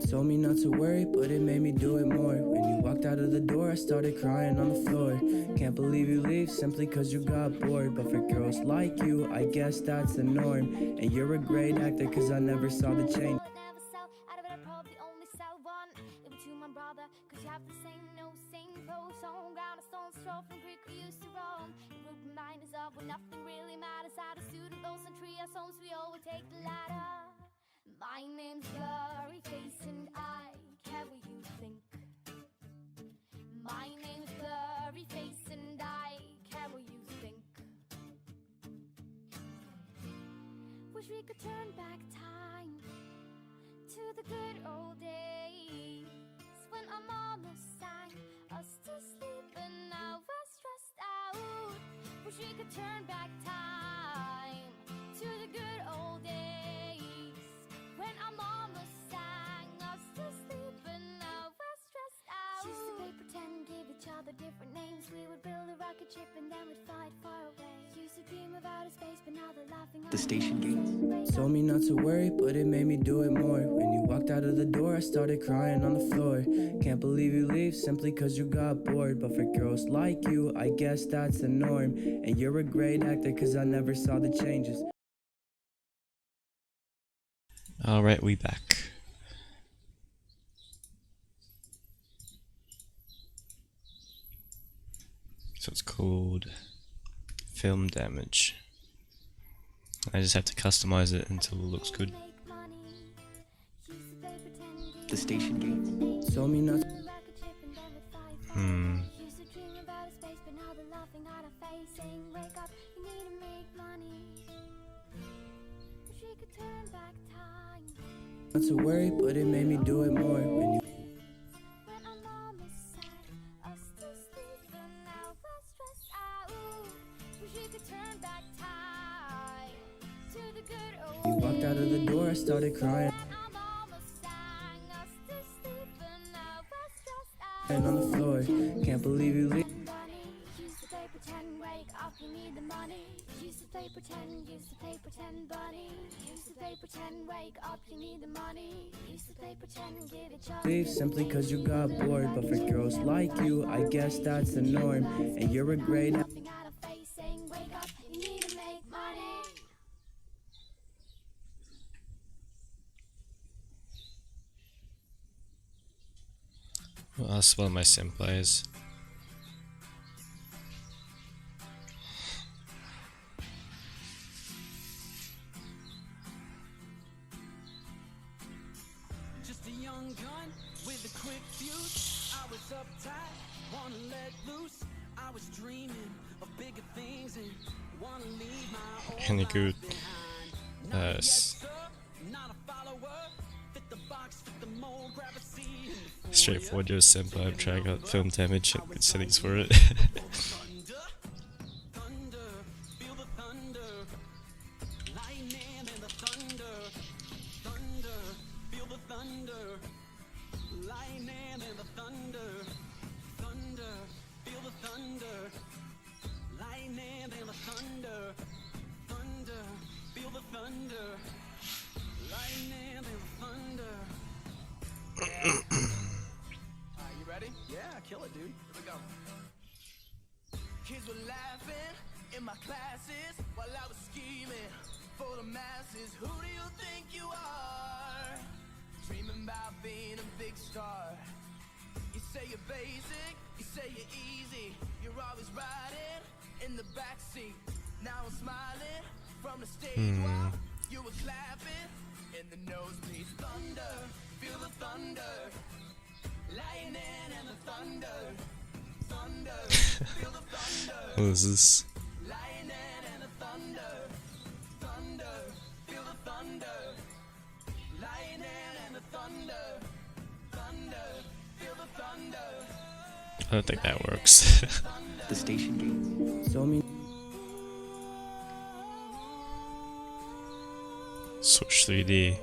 Told me not to worry, but it made me do it more. When you walked out of the door, I started crying on the floor. Can't believe you leave simply cause you got bored. But for girls like you, I guess that's the norm. And you're a great actor cause I never saw the change. Never sell, out of it I probably only sell one. Give it to my brother, cause you have the same nose, same clothes on ground, a stone's throw from creek we used to roam. The group of mine is up when nothing really matters. Out of student those and trios homes, we all would take the ladder. My name's blurry face and I care what you think. My name's blurry face and I care what you think. Wish we could turn back time to the good old days when our mama sang us to sleep and I was stressed out. Wish we could turn back time to the good old days when our mama sang us to sleep and I was stressed out. Used to play pretend, give each other different names. We would build a rocket ship and then we'd fly it far away. Used to dream of outer space, but now they're laughing. The station gate. Told me not to worry, but it made me do it more. When you walked walked out of the door, I started crying on the floor. Can't believe you leave simply cause you got bored. But for girls like you, I guess that's the norm. And you're a great actor cause I never saw the changes. Alright, we back. So it's called film damage. I just have to customize it until it looks good. The station gate. So me not. Not to worry, but it made me do it more when you. You walked out of the door, I started crying. And on the floor, can't believe you leave. Leave simply cause you got bored. But for girls like you, I guess that's the norm. And you're a great. What else are my sim players? Just a young gun with a quick fuse. I was uptight, wanna let loose. I was dreaming of bigger things and wanna leave my old Any good not a follower. Fit the box, fit the mold, grab a seat. straightforward, just simple. I'm trying out film damage and good settings for it. You ready? Yeah, kill it, dude. Here we go. Kids were laughing in my classes while I was scheming for the masses. Who do you think you are? Dreaming about being a big star. You say you're basic, you say you're easy. You're always riding in the backseat. Now I'm smiling from the stage while you were clapping in the nosebleeds. Thunder, feel the thunder. Lightning and the thunder. Thunder, feel the thunder. What is this? Lightning and the thunder. Thunder, feel the thunder. Lightning and the thunder. Thunder, feel the thunder. I don't think that works. The station gate. So me. Switch 3D.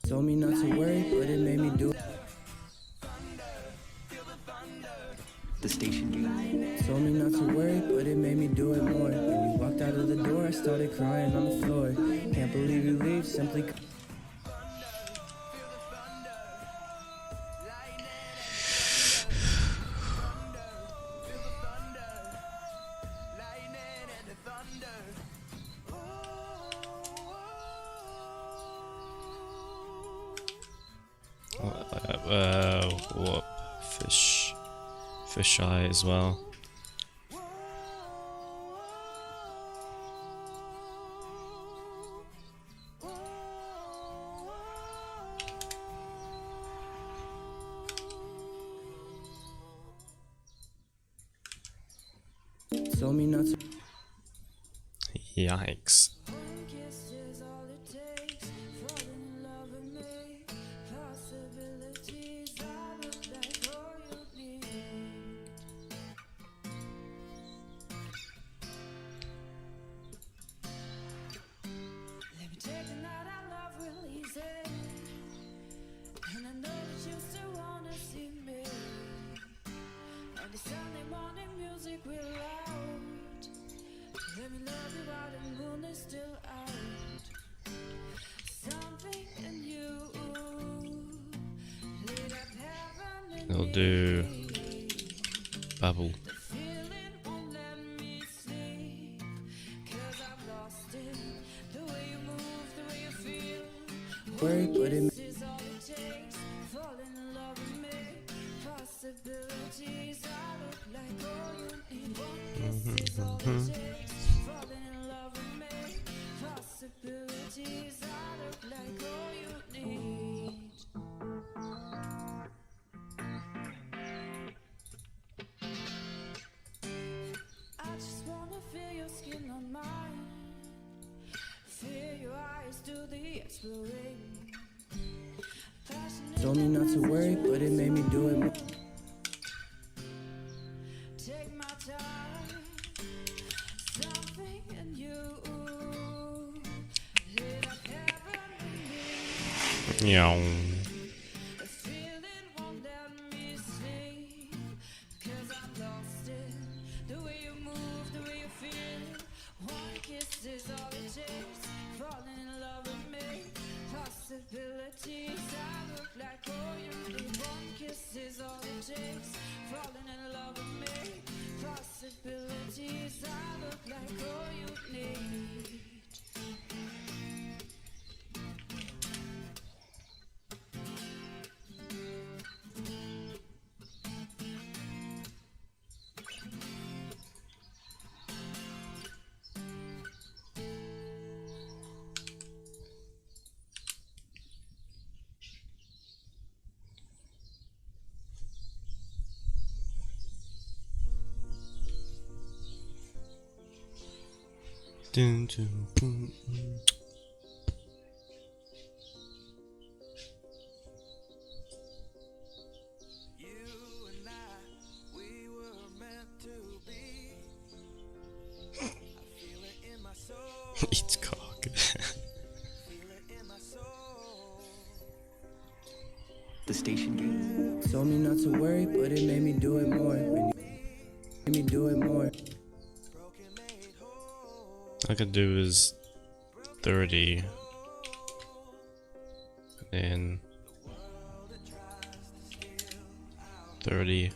Told me not to worry, but it made me do it. The station gate. Told me not to worry, but it made me do it more. When you walked out of the door, I started crying on the floor. Can't believe you leave simply. Whoop. Fish eye as well. Told me not to. Yikes. I'll do bubble. Worry, but it told me not to worry, but it made me do it more. Yeah. Dun, dun, dun, dun. Eats cock. The station gate. Told me not to worry, but it made me do it more. Made me do it more. I could do is 30, and then 30,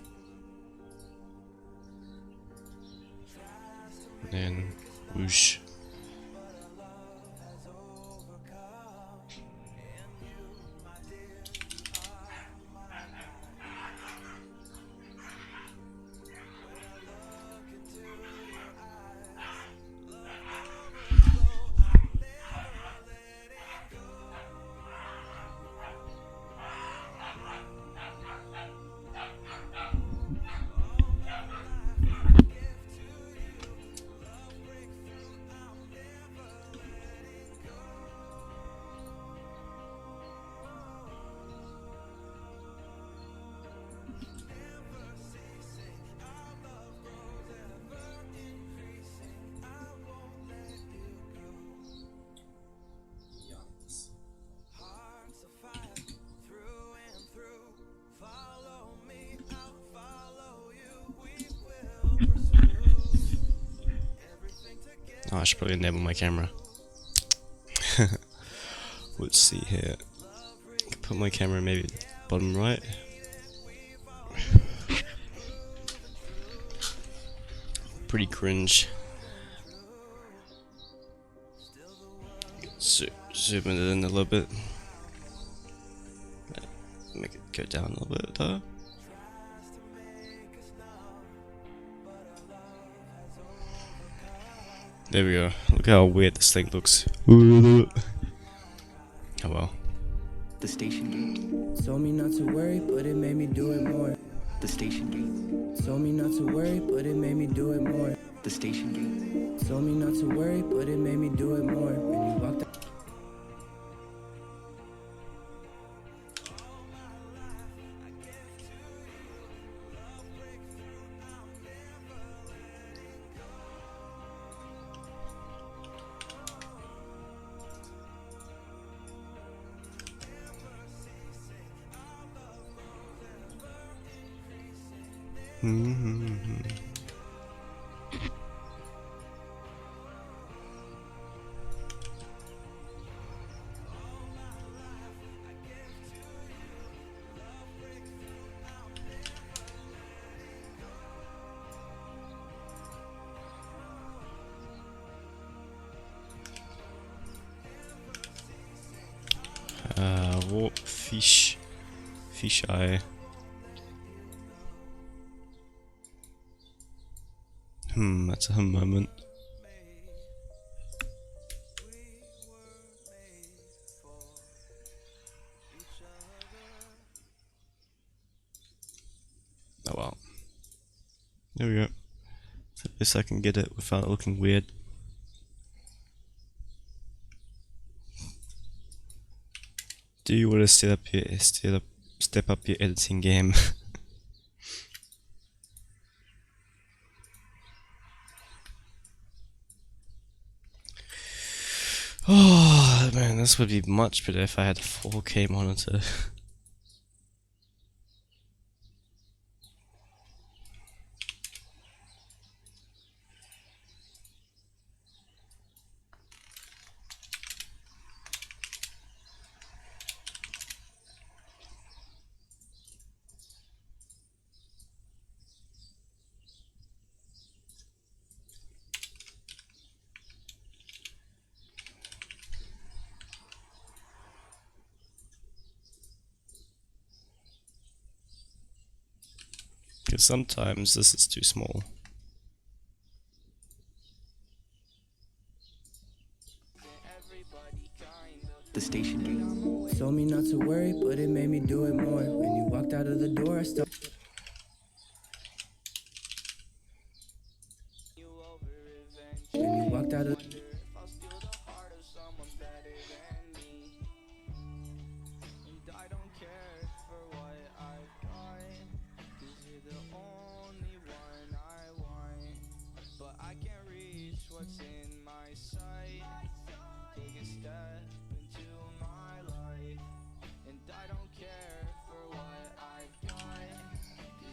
and then whoosh. Oh, I should probably enable my camera. Let's see here. Put my camera maybe bottom right. Pretty cringe. Zoom it in a little bit. Make it go down a little bit though. There we go. Look how weird this thing looks. Oh well. The station gate. Told me not to worry, but it made me do it more. The station gate. Told me not to worry, but it made me do it more. The station gate. Told me not to worry, but it made me do it more. When you walked out. Oh, fish. Fish eye. That's a moment. Oh well. There we go. So at least I can get it without it looking weird. Do you want to step up your editing game? Oh man, this would be much better if I had a 4K monitor. Because sometimes this is too small. The station gate. Told me not to worry, but it made me do it more. When you walked out of the door, I started. When you walked out of.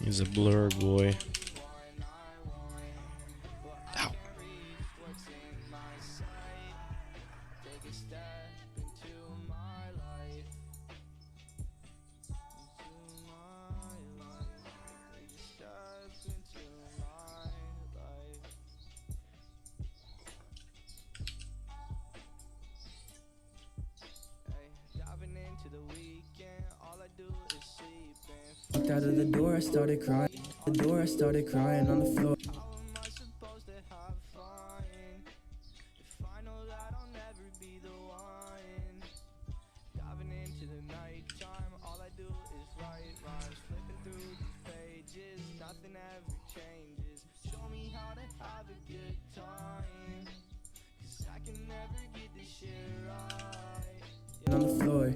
He's a blur boy. Ow. Walked out of the door, I started crying. The door, I started crying on the floor. On the floor.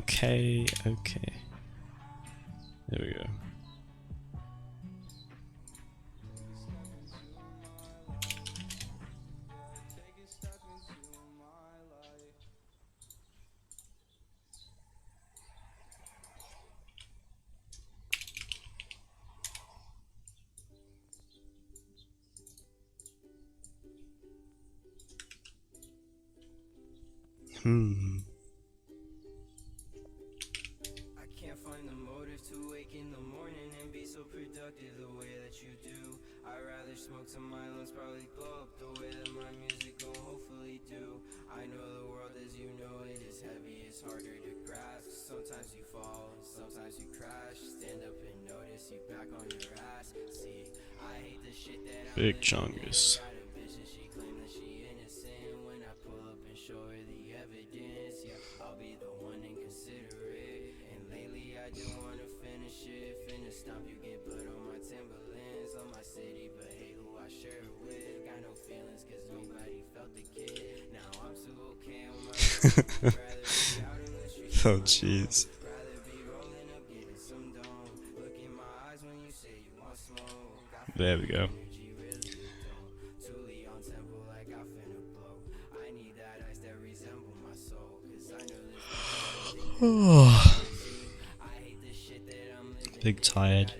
Okay. There we go. I can't find the motive to wake in the morning and be so productive the way that you do. I'd rather smoke till my lungs probably blow up the way that my music gon' hopefully do. I know the world as you know it is heavy, it's harder to grasp. Sometimes you fall and sometimes you crash. Stand up and notice you back on your ass. See, I hate the shit that Big Chungus. she claim that she innocent. When I pull up and show her the evidence, yeah, I'll be the one inconsiderate. And lately I do wanna finish it. Finna stomp, you get blood on my Timberlands. On my city, but hey, who I share it with. Got no feelings cause nobody felt the kid. Now I'm too okay on my Oh jeez. There we go. Big tired.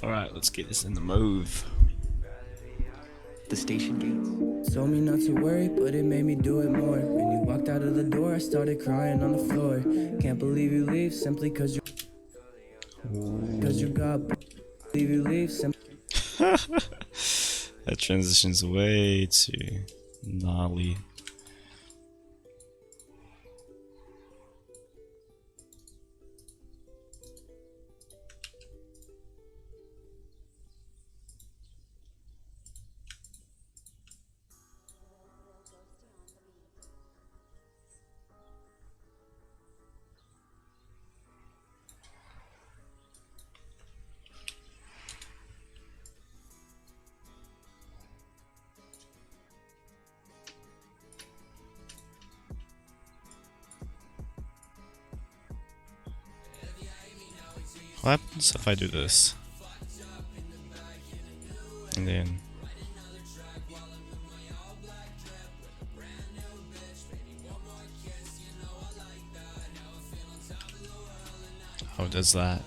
Alright, let's get this in the move. The station gates. Told me not to worry, but it made me do it more. When you walked out of the door, I started crying on the floor. Can't believe you leave simply cause you got believe you leave simply. That transition's way too gnarly. What happens if I do this? And then... How does that?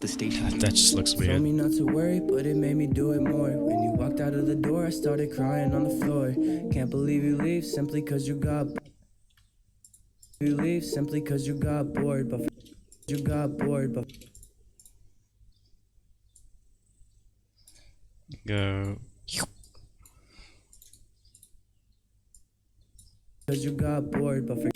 The station. That just looks Told weird. me not to worry, but it made me do it more. When you walked out of the door, I started crying on the floor. Can't believe you leave simply cause you got you leave simply cause you got bored, but you got bored, but Go. cause you got bored, but for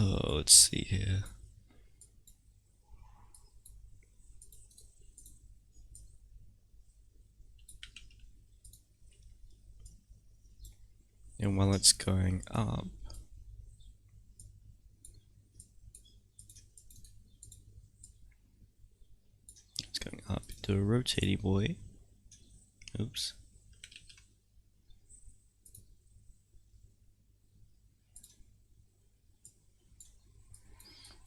Oh, let's see here. And while it's going up, it's going up into a rotating boy. Oops.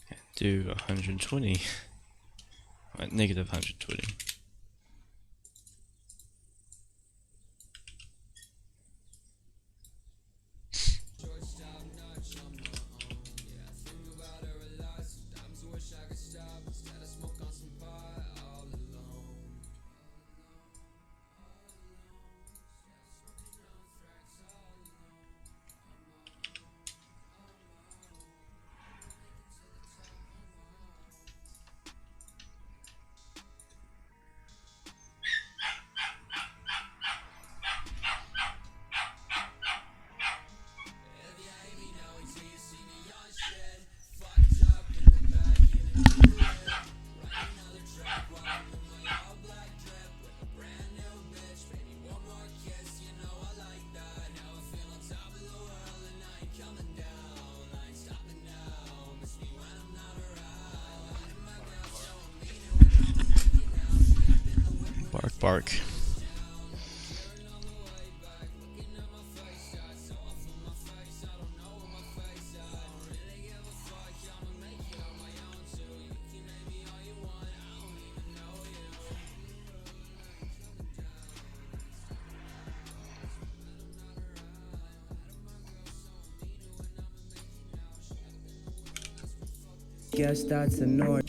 And do 120. Right, negative 120. dark. Guess that's the norm.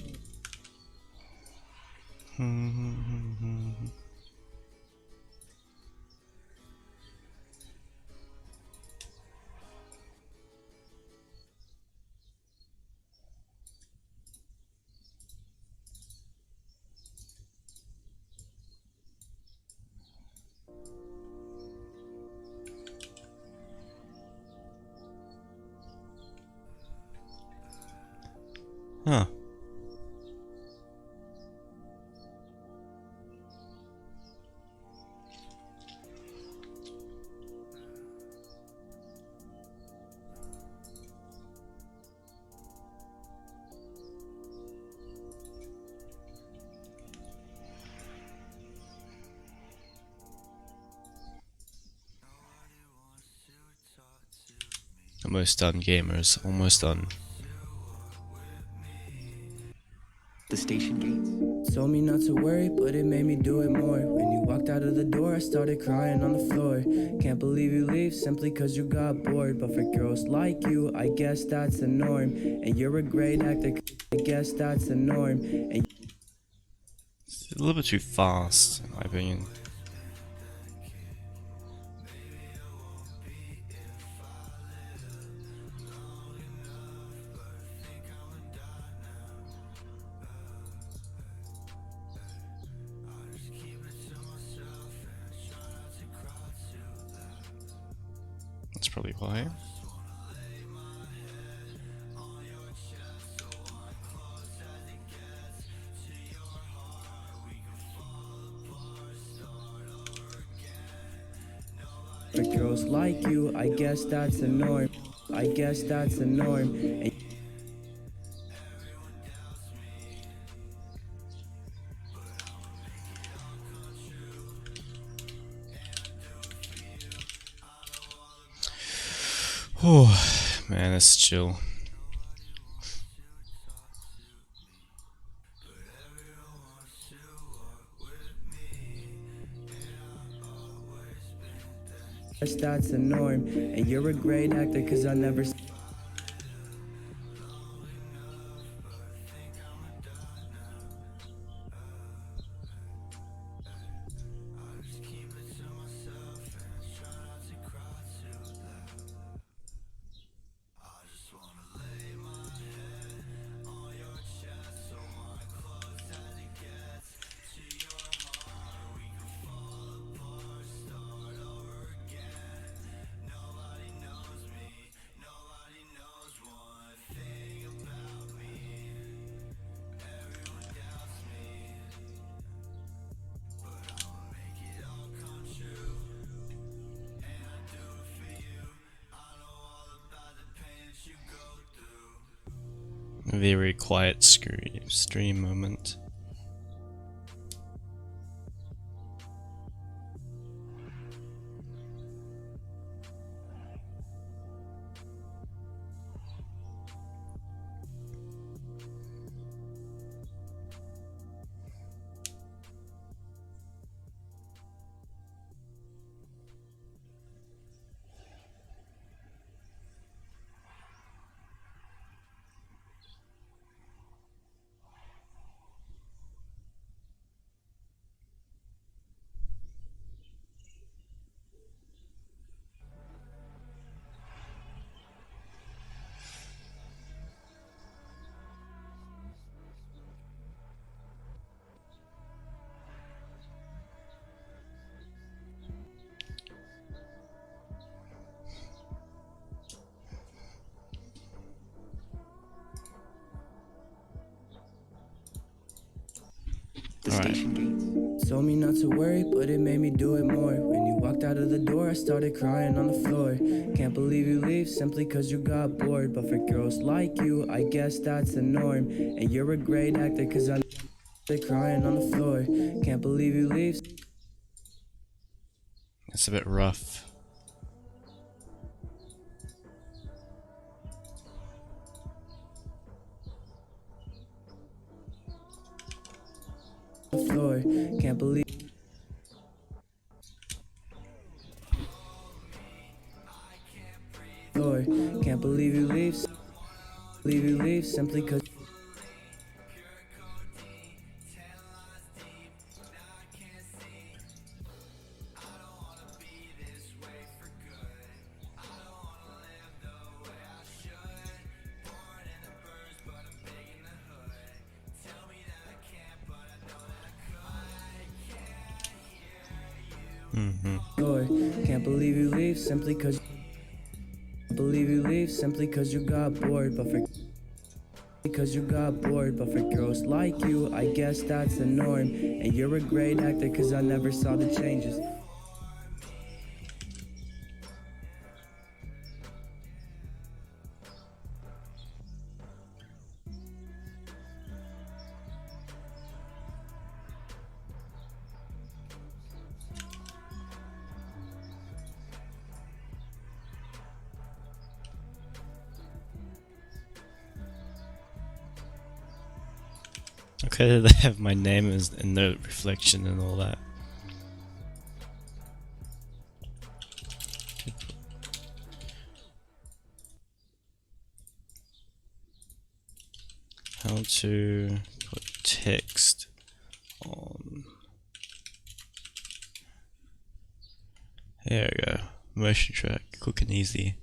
Huh. Almost done, gamers. Almost done. The station gates. Told me not to worry, but it made me do it more. When you walked out of the door, I started crying on the floor. Can't believe you leave simply cause you got bored. But for girls like you, I guess that's the norm. And you're a great actor, I guess that's the norm. And it's a little bit too fast, in my opinion. That's probably why. for girls like you, I guess that's the norm. I guess that's the norm. And oh man, that's chill. that's the norm. And you're a great actor, cause I never Very quiet stream moment. The station gates. Told me not to worry, but it made me do it more. When you walked out of the door, I started crying on the floor. Can't believe you leave simply cause you got bored. But for girls like you, I guess that's the norm. And you're a great actor, cause I started crying on the floor. Can't believe you leave. It's a bit rough. Floor, can't believe. Floor, can't believe you leave. Believe you leave simply cause. Lord, can't believe you leave simply cause. Believe you leave simply cause you got bored, but for. Because you got bored, but for girls like you, I guess that's the norm. And you're a great actor cause I never saw the changes. Okay, they have my name as in the reflection and all that. How to put text on. There we go. Motion track, quick and easy.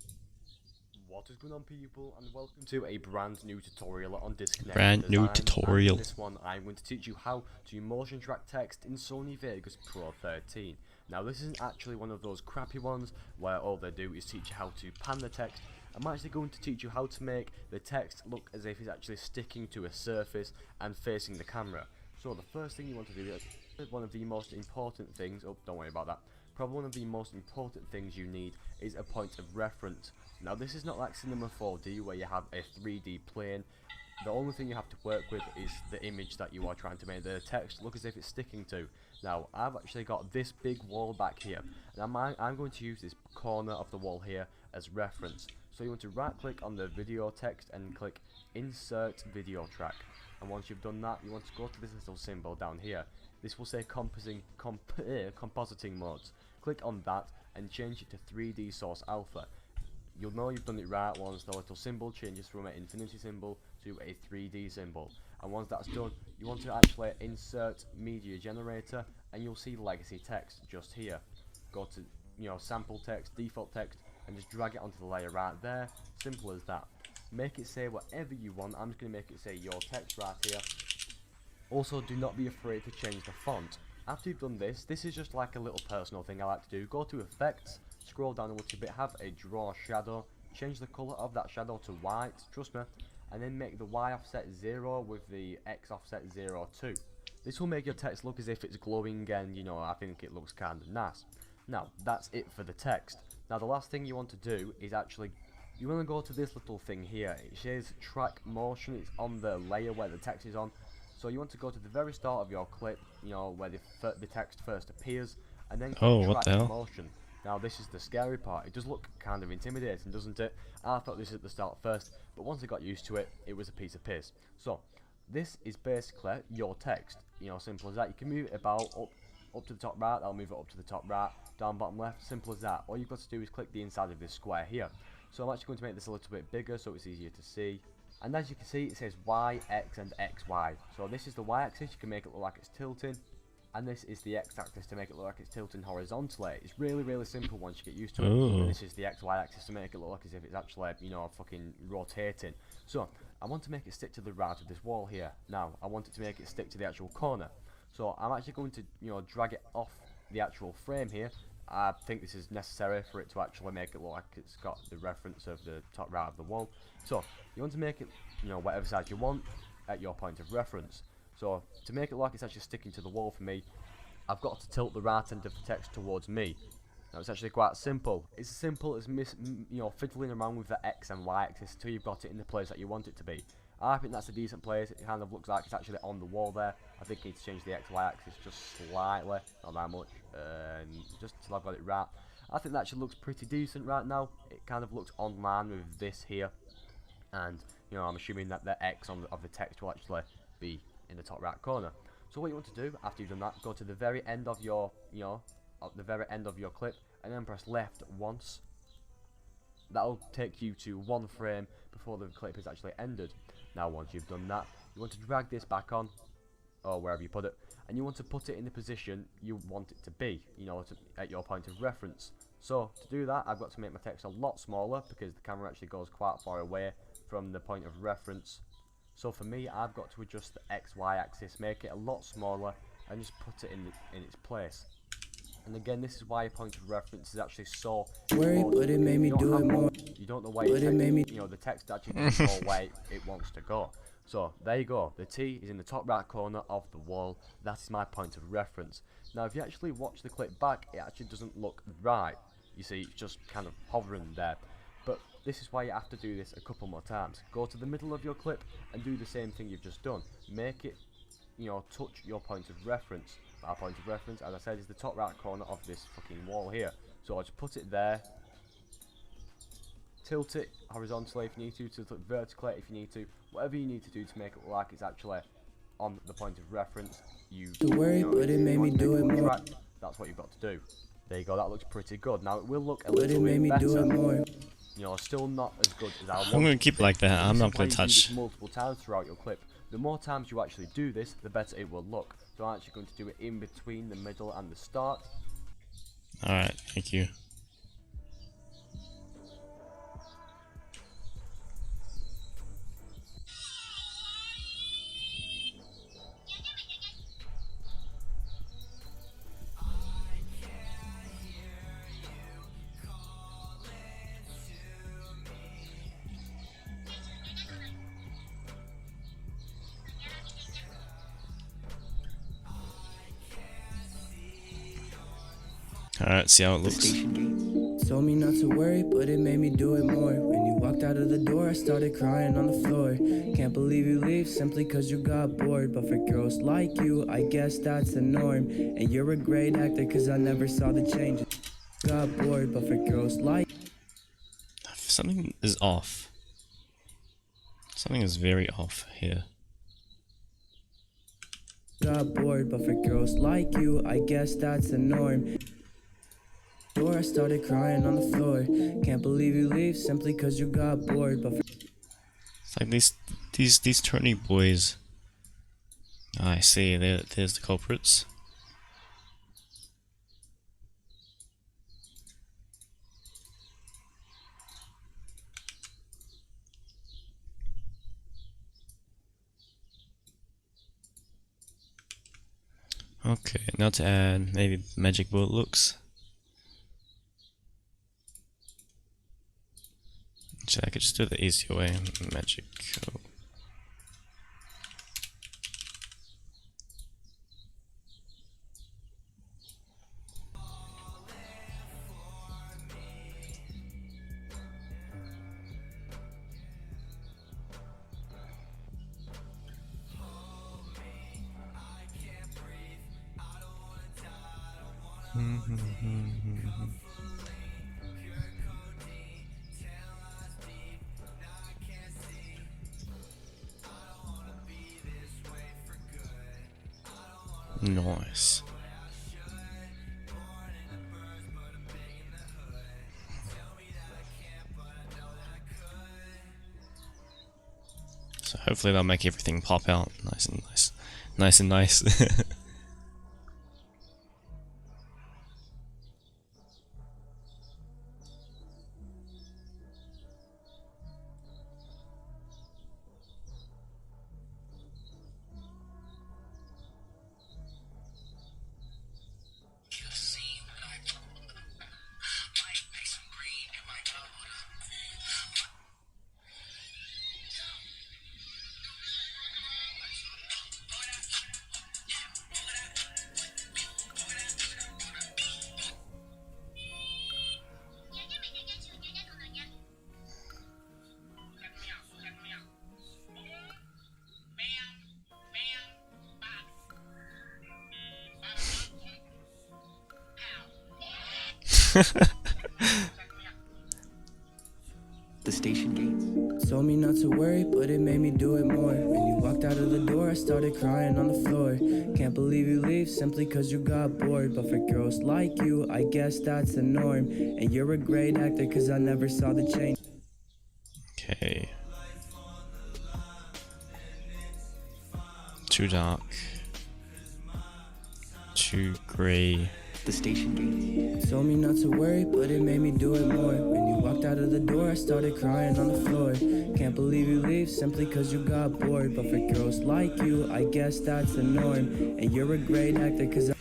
What is going on, people, and welcome to a brand new tutorial on Disconnect Brand new Design. tutorial. And in this one, I'm going to teach you how to motion track text in Sony Vegas Pro 13. Now, this isn't actually one of those crappy ones where all they do is teach you how to pan the text. I'm actually going to teach you how to make the text look as if it's actually sticking to a surface and facing the camera. So the first thing you want to do is one of the most important things. Oh, don't worry about that. Probably one of the most important things you need is a point of reference. Now, this is not like Cinema 4D where you have a 3D plane. The only thing you have to work with is the image that you are trying to make the text look as if it's sticking to. Now, I've actually got this big wall back here, and I'm going to use this corner of the wall here as reference. So you want to right click on the video text and click Insert Video Track. And once you've done that, you want to go to this little symbol down here. This will say compositing modes. Click on that and change it to 3D Source Alpha. You'll know you've done it right once the little symbol changes from an infinity symbol to a 3D symbol. And once that's done, you want to actually insert media generator, and you'll see legacy text just here. Go to sample text, default text, and just drag it onto the layer right there. Simple as that. Make it say whatever you want. I'm just going to make it say your text right here. Also, do not be afraid to change the font. After you've done this, this is just like a little personal thing I like to do. Go to Effects, scroll down a little bit, have a Draw Shadow, change the colour of that shadow to white, trust me, and then make the Y offset 0 with the X offset 0 too. This will make your text look as if it's glowing, and I think it looks kind of nice. Now, that's it for the text. Now, the last thing you want to do is actually, you want to go to this little thing here. It says Track Motion, it's on the layer where the text is on. So you want to go to the very start of your clip, where the text first appears, and then click Track Motion. Now, this is the scary part. It does look kind of intimidating, doesn't it? I thought this at the start first, but once I got used to it, it was a piece of piss. So, this is basically your text. Simple as that. You can move it about up to the top right. I'll move it up to the top right, down, bottom, left. Simple as that. All you've got to do is click the inside of this square here. So I'm actually going to make this a little bit bigger so it's easier to see. And as you can see, it says Y, X, and XY. So this is the Y axis. You can make it look like it's tilting. And this is the X axis to make it look like it's tilting horizontally. It's really, really simple once you get used to it. And this is the XY axis to make it look like as if it's actually, fucking rotating. So I want to make it stick to the right of this wall here. Now, I want it to make it stick to the actual corner. So I'm actually going to, drag it off the actual frame here. I think this is necessary for it to actually make it look like it's got the reference of the top right of the wall. So you want to make it, whatever size you want at your point of reference. So to make it like it's actually sticking to the wall for me, I've got to tilt the right end of the text towards me. Now it's actually quite simple. It's as simple as fiddling around with the X and Y axis until you've got it in the place that you want it to be. I think that's a decent place. It kind of looks like it's actually on the wall there. I think I need to change the XY axis just slightly, not that much, just till I've got it right. I think that actually looks pretty decent right now. It kind of looks on line with this here, and you know, I'm assuming that the X of the text will actually be in the top right corner. So what you want to do after you've done that, go to the very end of your, you know, at the very end of your clip, and then press left once. That'll take you to one frame before the clip is actually ended. Now once you've done that, you want to drag this back on, or wherever you put it, and you want to put it in the position you want it to be, you know, at your point of reference. So to do that, I've got to make my text a lot smaller because the camera actually goes quite far away from the point of reference. So for me, I've got to adjust the XY axis, make it a lot smaller, and just put it in its place. And again, this is why a point of reference is actually so important. But it made me do it more. You don't know where the text actually doesn't go where it wants to go. So there you go. The T is in the top right corner of the wall. That is my point of reference. Now, if you actually watch the clip back, it actually doesn't look right. You see, it's just kind of hovering there. But this is why you have to do this a couple more times. Go to the middle of your clip and do the same thing you've just done. Make it, you know, touch your point of reference. Our point of reference, as I said, is the top right corner of this fucking wall here. So I'll just put it there. Tilt it horizontally if you need to, tilt it vertically if you need to. Whatever you need to do to make it look like it's actually on the point of reference. But it made me do it more. Right, that's what you've got to do. There you go, that looks pretty good. Now it will look a little bit better. You know, still not as good as I want. I'm going to keep it like that. I'm not going to touch. Multiple times throughout your clip. The more times you actually do this, the better it will look. So I'm actually going to do it in between the middle and the start. Alright, thank you. Alright, see how it looks. Told me not to worry, but it made me do it more. When you walked out of the door, I started crying on the floor. Can't believe you leave simply cause you got bored. But for girls like you, I guess that's the norm. And you're a great actor cause I never saw the changes. Got bored, but for girls like... Something is off. Something is very off here. Got bored, but for girls like you, I guess that's the norm. I started crying on the floor. Can't believe you leave simply cause you got bored. But it's like these Tony boys. I see. There's the culprits. Okay, now to add maybe magic bullet looks. Actually, I could just do the easier way. Magic. Nice. So hopefully that'll make everything pop out nice and nice. Nice and nice. The station gates. Told me not to worry, but it made me do it more. When you walked out of the door, I started crying on the floor. Can't believe you leave simply cause you got bored. But for girls like you, I guess that's the norm. And you're a great actor cause I never saw the change. Okay. Too dark. Too grey. The station gate. Told me not to worry, but it made me do it more. When you walked out of the door, I started crying on the floor. Can't believe you leave simply cause you got bored. But for girls like you, I guess that's the norm. And you're a great actor cause I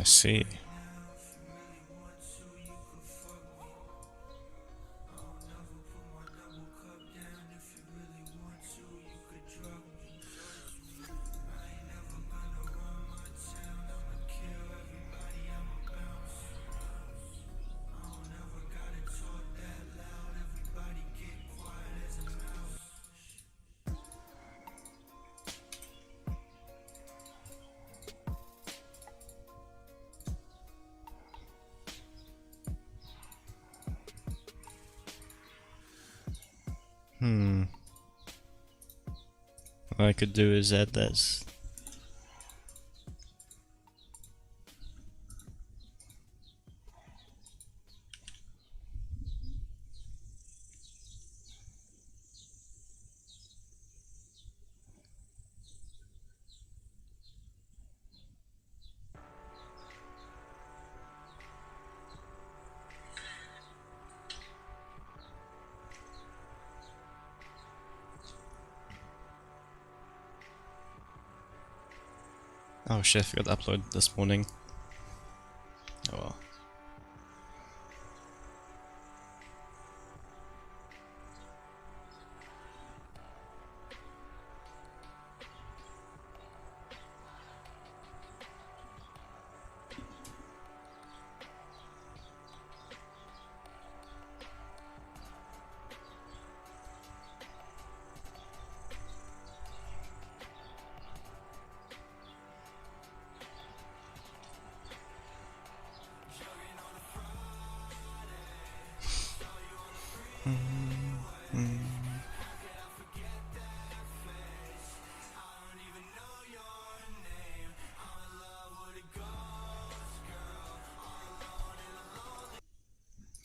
see. What I could do is add this. Oh shit, I forgot to upload this morning. Oh well.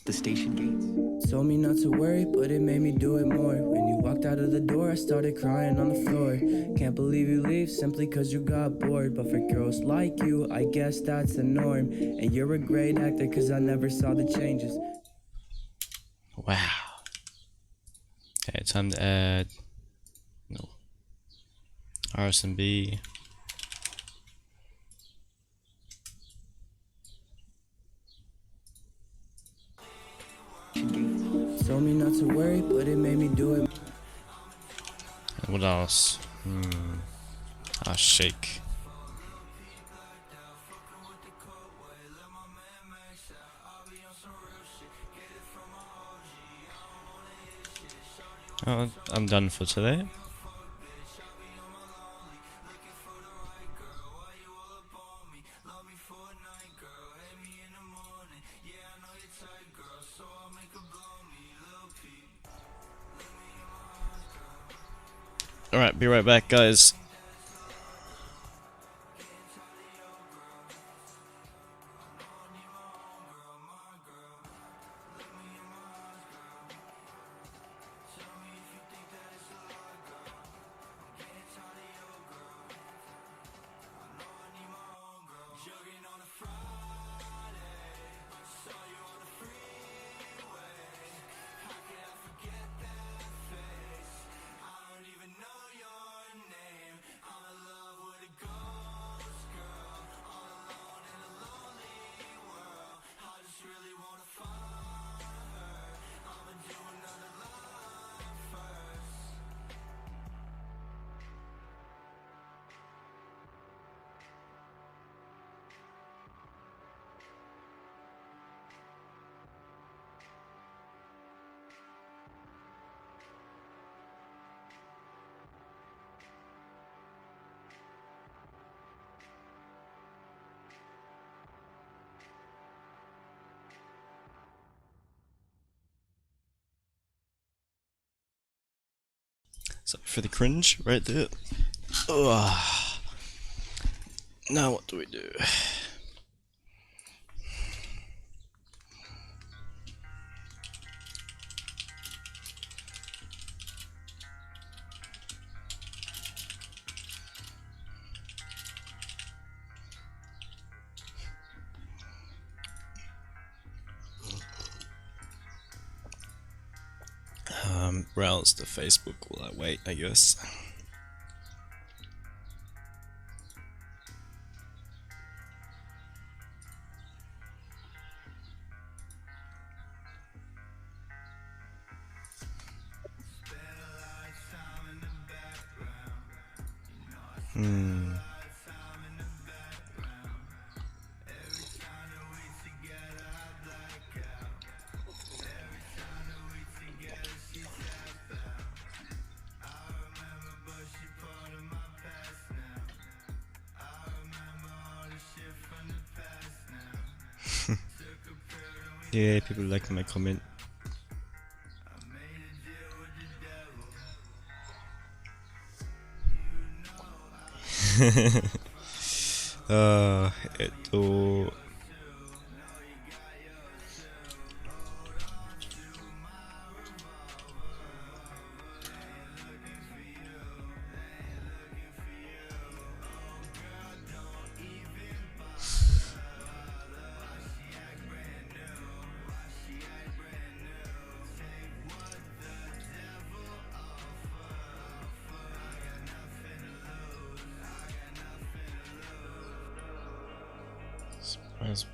The station gates. Told me not to worry, but it made me do it more. When you walked out of the door, I started crying on the floor. Can't believe you leave simply cause you got bored. But for girls like you, I guess that's the norm. And you're a great actor cause I never saw the changes. Wow. Okay, time to add RSMB. Told me not to worry, but it made me do it. What else? Shake. Oh, I'm done for today. Alright, be right back, guys. So for the cringe right there. Ugh. Now what do we do? Browse the Facebook while I wait, I guess. Yeah, people like my comment. Eto. Surprise.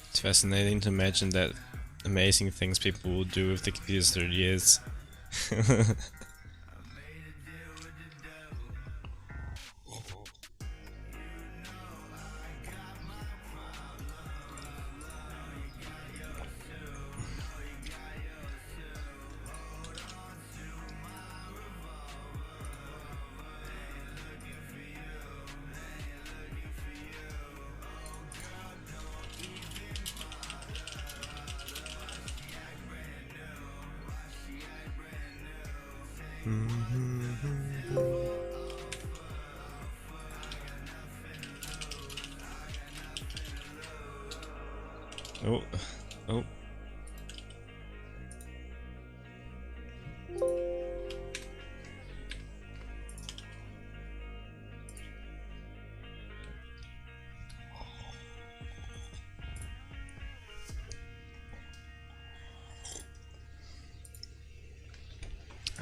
It's fascinating to imagine that amazing things people will do with the computers 30 years. Oh, oh.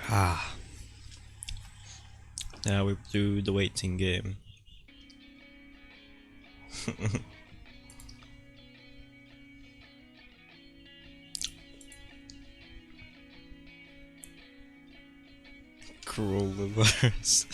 Ah. Now we do the waiting game. Coronavirus.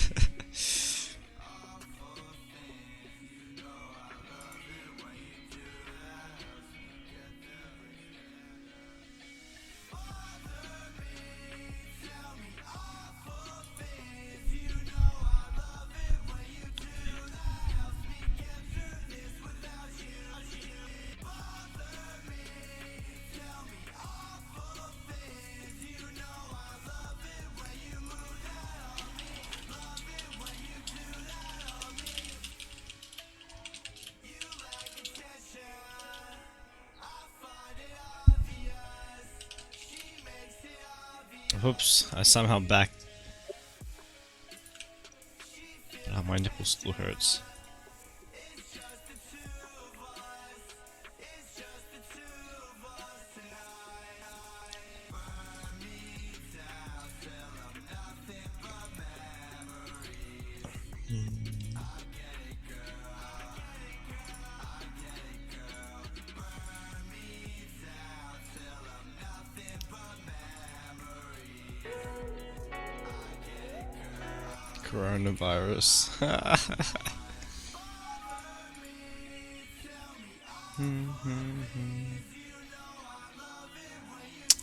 Oops, I somehow backed. My nipple still hurts. Coronavirus.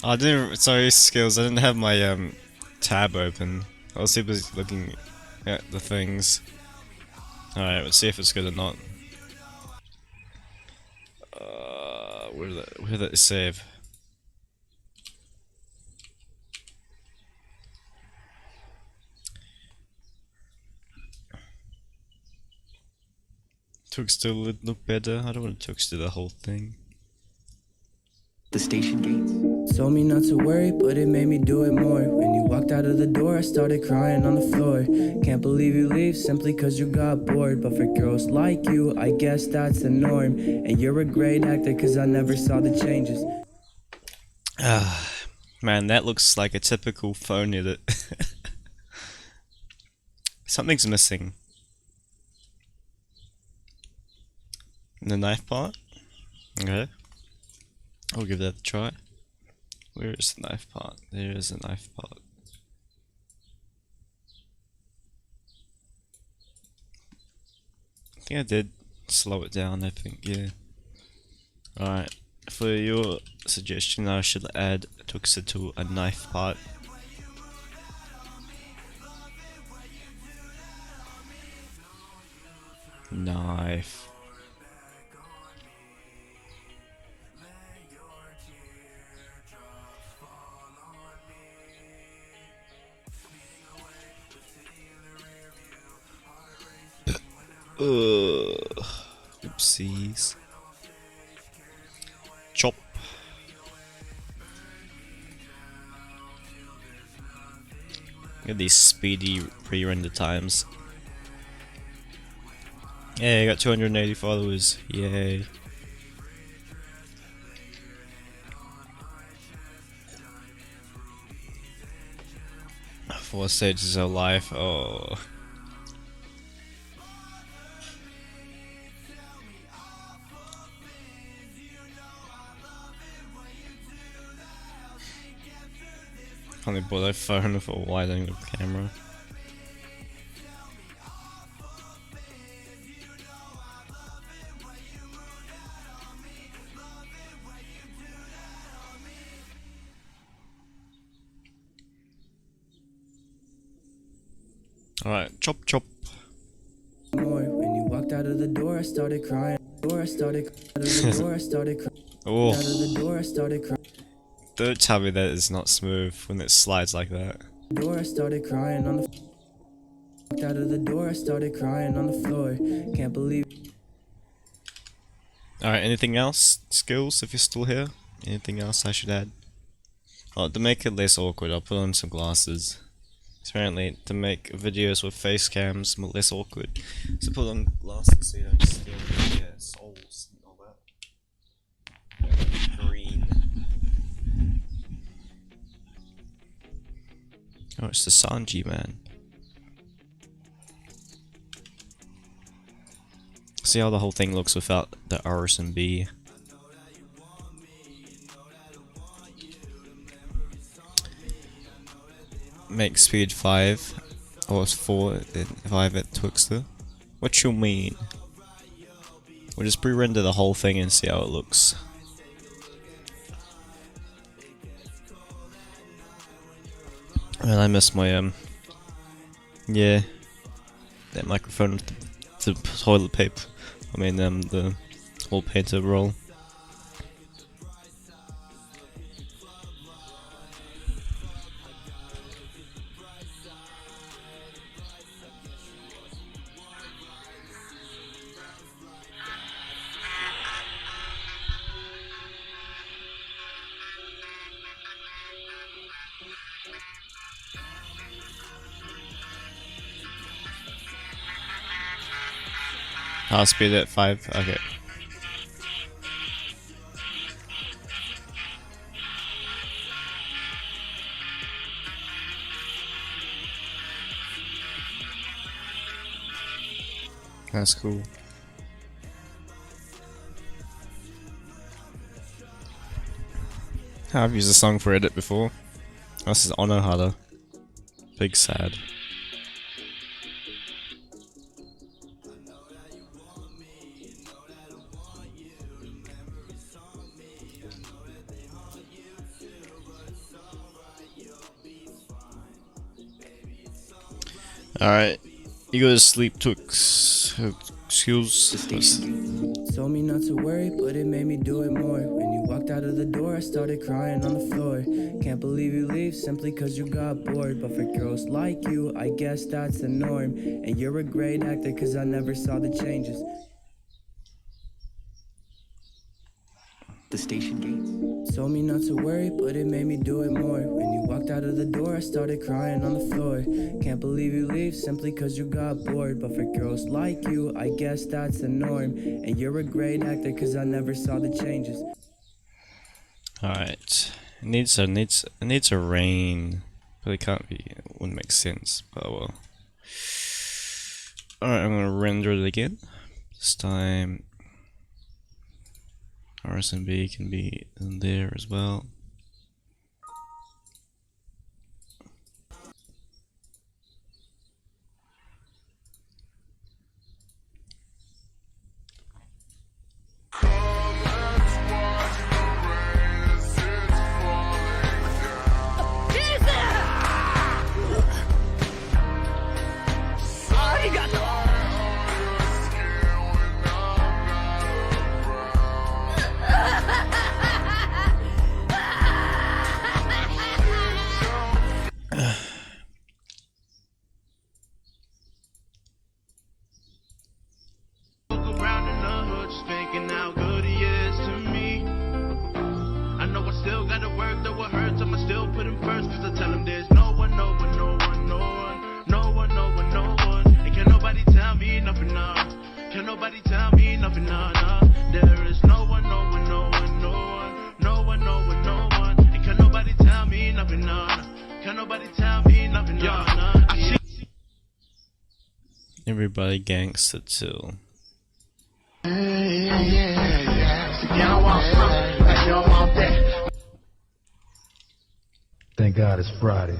I didn't. Sorry, skills. I didn't have my tab open. I was simply looking at the things. Alright, let's see if it's good or not. Where did it save? Tux still look better. I don't want Tux to do the whole thing. The station gates. Told me not to worry, but it made me do it more. When you walked out of the door, I started crying on the floor. Can't believe you leave simply cause you got bored. But for girls like you, I guess that's the norm. And you're a great actor cause I never saw the changes. Man, that looks like a typical phone edit. Something's missing. The knife part? Okay. I'll give that a try. Where is the knife part? There is a knife part. I think I did slow it down, I think, yeah. Alright, for your suggestion I should add Tuxa to a knife part. Knife. Oopsies. Chop. Look at these speedy pre-render times. Yeah, I got 280 followers. Yay. Four stages of life. Oh. Only bought a phone with a wide angle camera. Alright, chop chop. More. When you walked out of the door, I started crying. Out of the door, I started crying. Oh. Out of the door, I started crying. Don't tell me that it's not smooth when it slides like that. Door, I started crying on the. Walked out of the door, I started crying on the floor. Can't believe. Alright, anything else? Skills, if you're still here? Anything else I should add? Oh, to make it less awkward, I'll put on some glasses. Apparently, to make videos with face cams less awkward. So put on glasses so you don't steal the souls and all that. Green. Oh, it's the Sanji man. See how the whole thing looks without the R's and B. Make speed 5 or 4 and 5 at Twixter. What you mean? We'll just pre-render the whole thing and see how it looks. And I miss my yeah, that microphone with the toilet paper. I mean the whole painter roll. I'll speed at 5. Okay. That's cool. I've used a song for edit before. This is Onohara. Big sad. Alright, you go to sleep, Tux. Excuse. Told me not to worry, but it made me do it more. When you walked out of the door, I started crying on the floor. Can't believe you leave simply cause you got bored. But for girls like you, I guess that's the norm. And you're a great actor cause I never saw the changes. The station gates. Told me not to worry, but it made me do it more. When you walked out of the door, I started crying on the floor. Can't believe you leave simply cause you got bored. But for girls like you, I guess that's the norm. And you're a great actor cause I never saw the changes. Alright. It needs a rain. But it can't be. It wouldn't make sense. But well. Alright, I'm gonna render it again. This time RSMB can be in there as well. Everybody gangster too. Thank God it's Friday.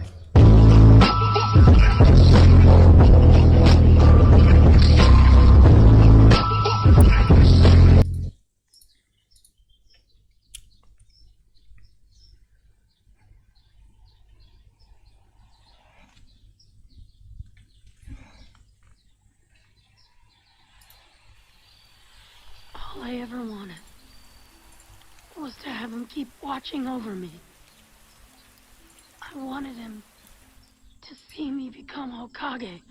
All I ever wanted was to have him keep watching over me. I wanted him to see me become Hokage.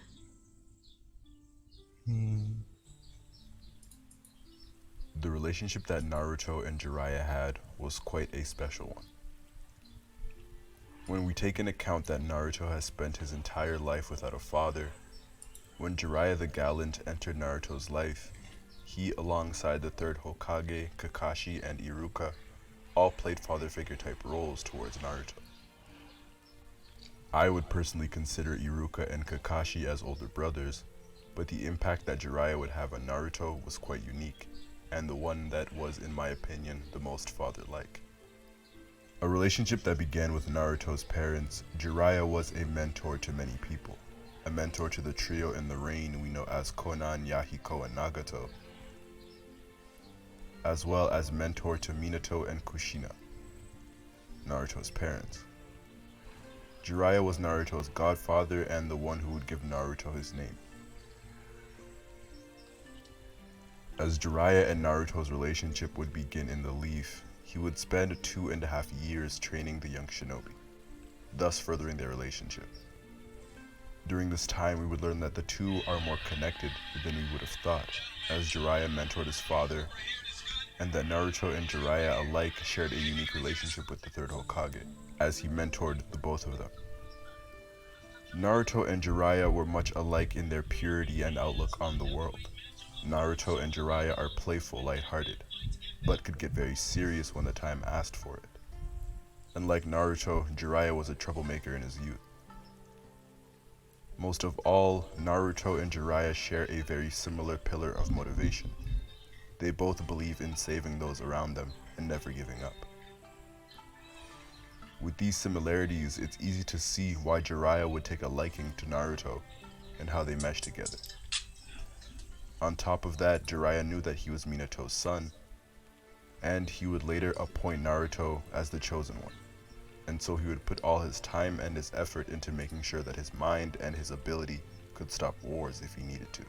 The relationship that Naruto and Jiraiya had was quite a special one. When we take into account that Naruto has spent his entire life without a father, when Jiraiya the Gallant entered Naruto's life, he, alongside the third Hokage, Kakashi, and Iruka, all played father figure type roles towards Naruto. I would personally consider Iruka and Kakashi as older brothers, but the impact that Jiraiya would have on Naruto was quite unique, and the one that was, in my opinion, the most father-like. A relationship that began with Naruto's parents, Jiraiya was a mentor to many people, a mentor to the trio in the rain we know as Konan, Yahiko, and Nagato, as well as mentor to Minato and Kushina, Naruto's parents. Jiraiya was Naruto's godfather and the one who would give Naruto his name. As Jiraiya and Naruto's relationship would begin in the Leaf, he would spend 2.5 years training the young shinobi, thus furthering their relationship. During this time, we would learn that the two are more connected than we would have thought, as Jiraiya mentored his father, and that Naruto and Jiraiya alike shared a unique relationship with the third Hokage, as he mentored the both of them. Naruto and Jiraiya were much alike in their purity and outlook on the world. Naruto and Jiraiya are playful, lighthearted, but could get very serious when the time asked for it. Unlike Naruto, Jiraiya was a troublemaker in his youth. Most of all, Naruto and Jiraiya share a very similar pillar of motivation. They both believe in saving those around them and never giving up. With these similarities, it's easy to see why Jiraiya would take a liking to Naruto and how they mesh together. On top of that, Jiraiya knew that he was Minato's son, and he would later appoint Naruto as the chosen one. And so he would put all his time and his effort into making sure that his mind and his ability could stop wars if he needed to.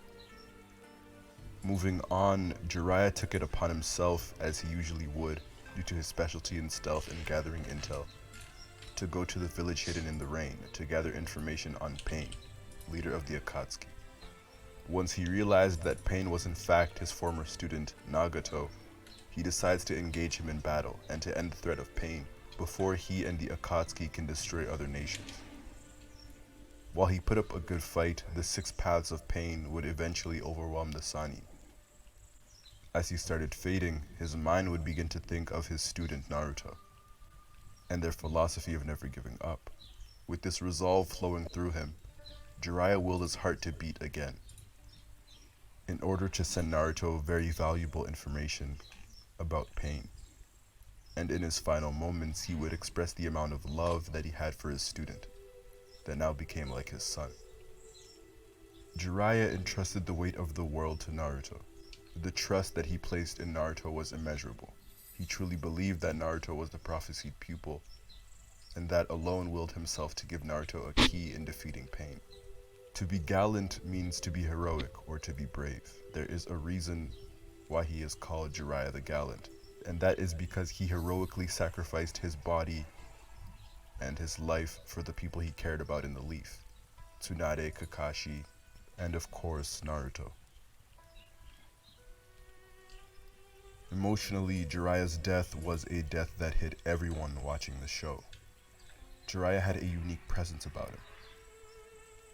Moving on, Jiraiya took it upon himself, as he usually would, due to his specialty in stealth and gathering intel, to go to the village hidden in the rain to gather information on Pain, leader of the Akatsuki. Once he realized that Pain was in fact his former student, Nagato, he decides to engage him in battle and to end the threat of Pain before he and the Akatsuki can destroy other nations. While he put up a good fight, the 6 paths of Pain would eventually overwhelm the Sani. As he started fading, his mind would begin to think of his student Naruto, and their philosophy of never giving up. With this resolve flowing through him, Jiraiya willed his heart to beat again, in order to send Naruto very valuable information about Pain. And in his final moments, he would express the amount of love that he had for his student, that now became like his son. Jiraiya entrusted the weight of the world to Naruto. The trust that he placed in Naruto was immeasurable. He truly believed that Naruto was the prophesied pupil, and that alone willed himself to give Naruto a key in defeating Pain. To be gallant means to be heroic or to be brave. There is a reason why he is called Jiraiya the Gallant, and that is because he heroically sacrificed his body and his life for the people he cared about in the Leaf, Tsunade, Kakashi, and of course Naruto. Emotionally, Jiraiya's death was a death that hit everyone watching the show. Jiraiya had a unique presence about him.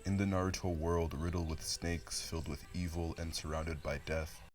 In the Naruto world riddled with snakes, filled with evil, and surrounded by death,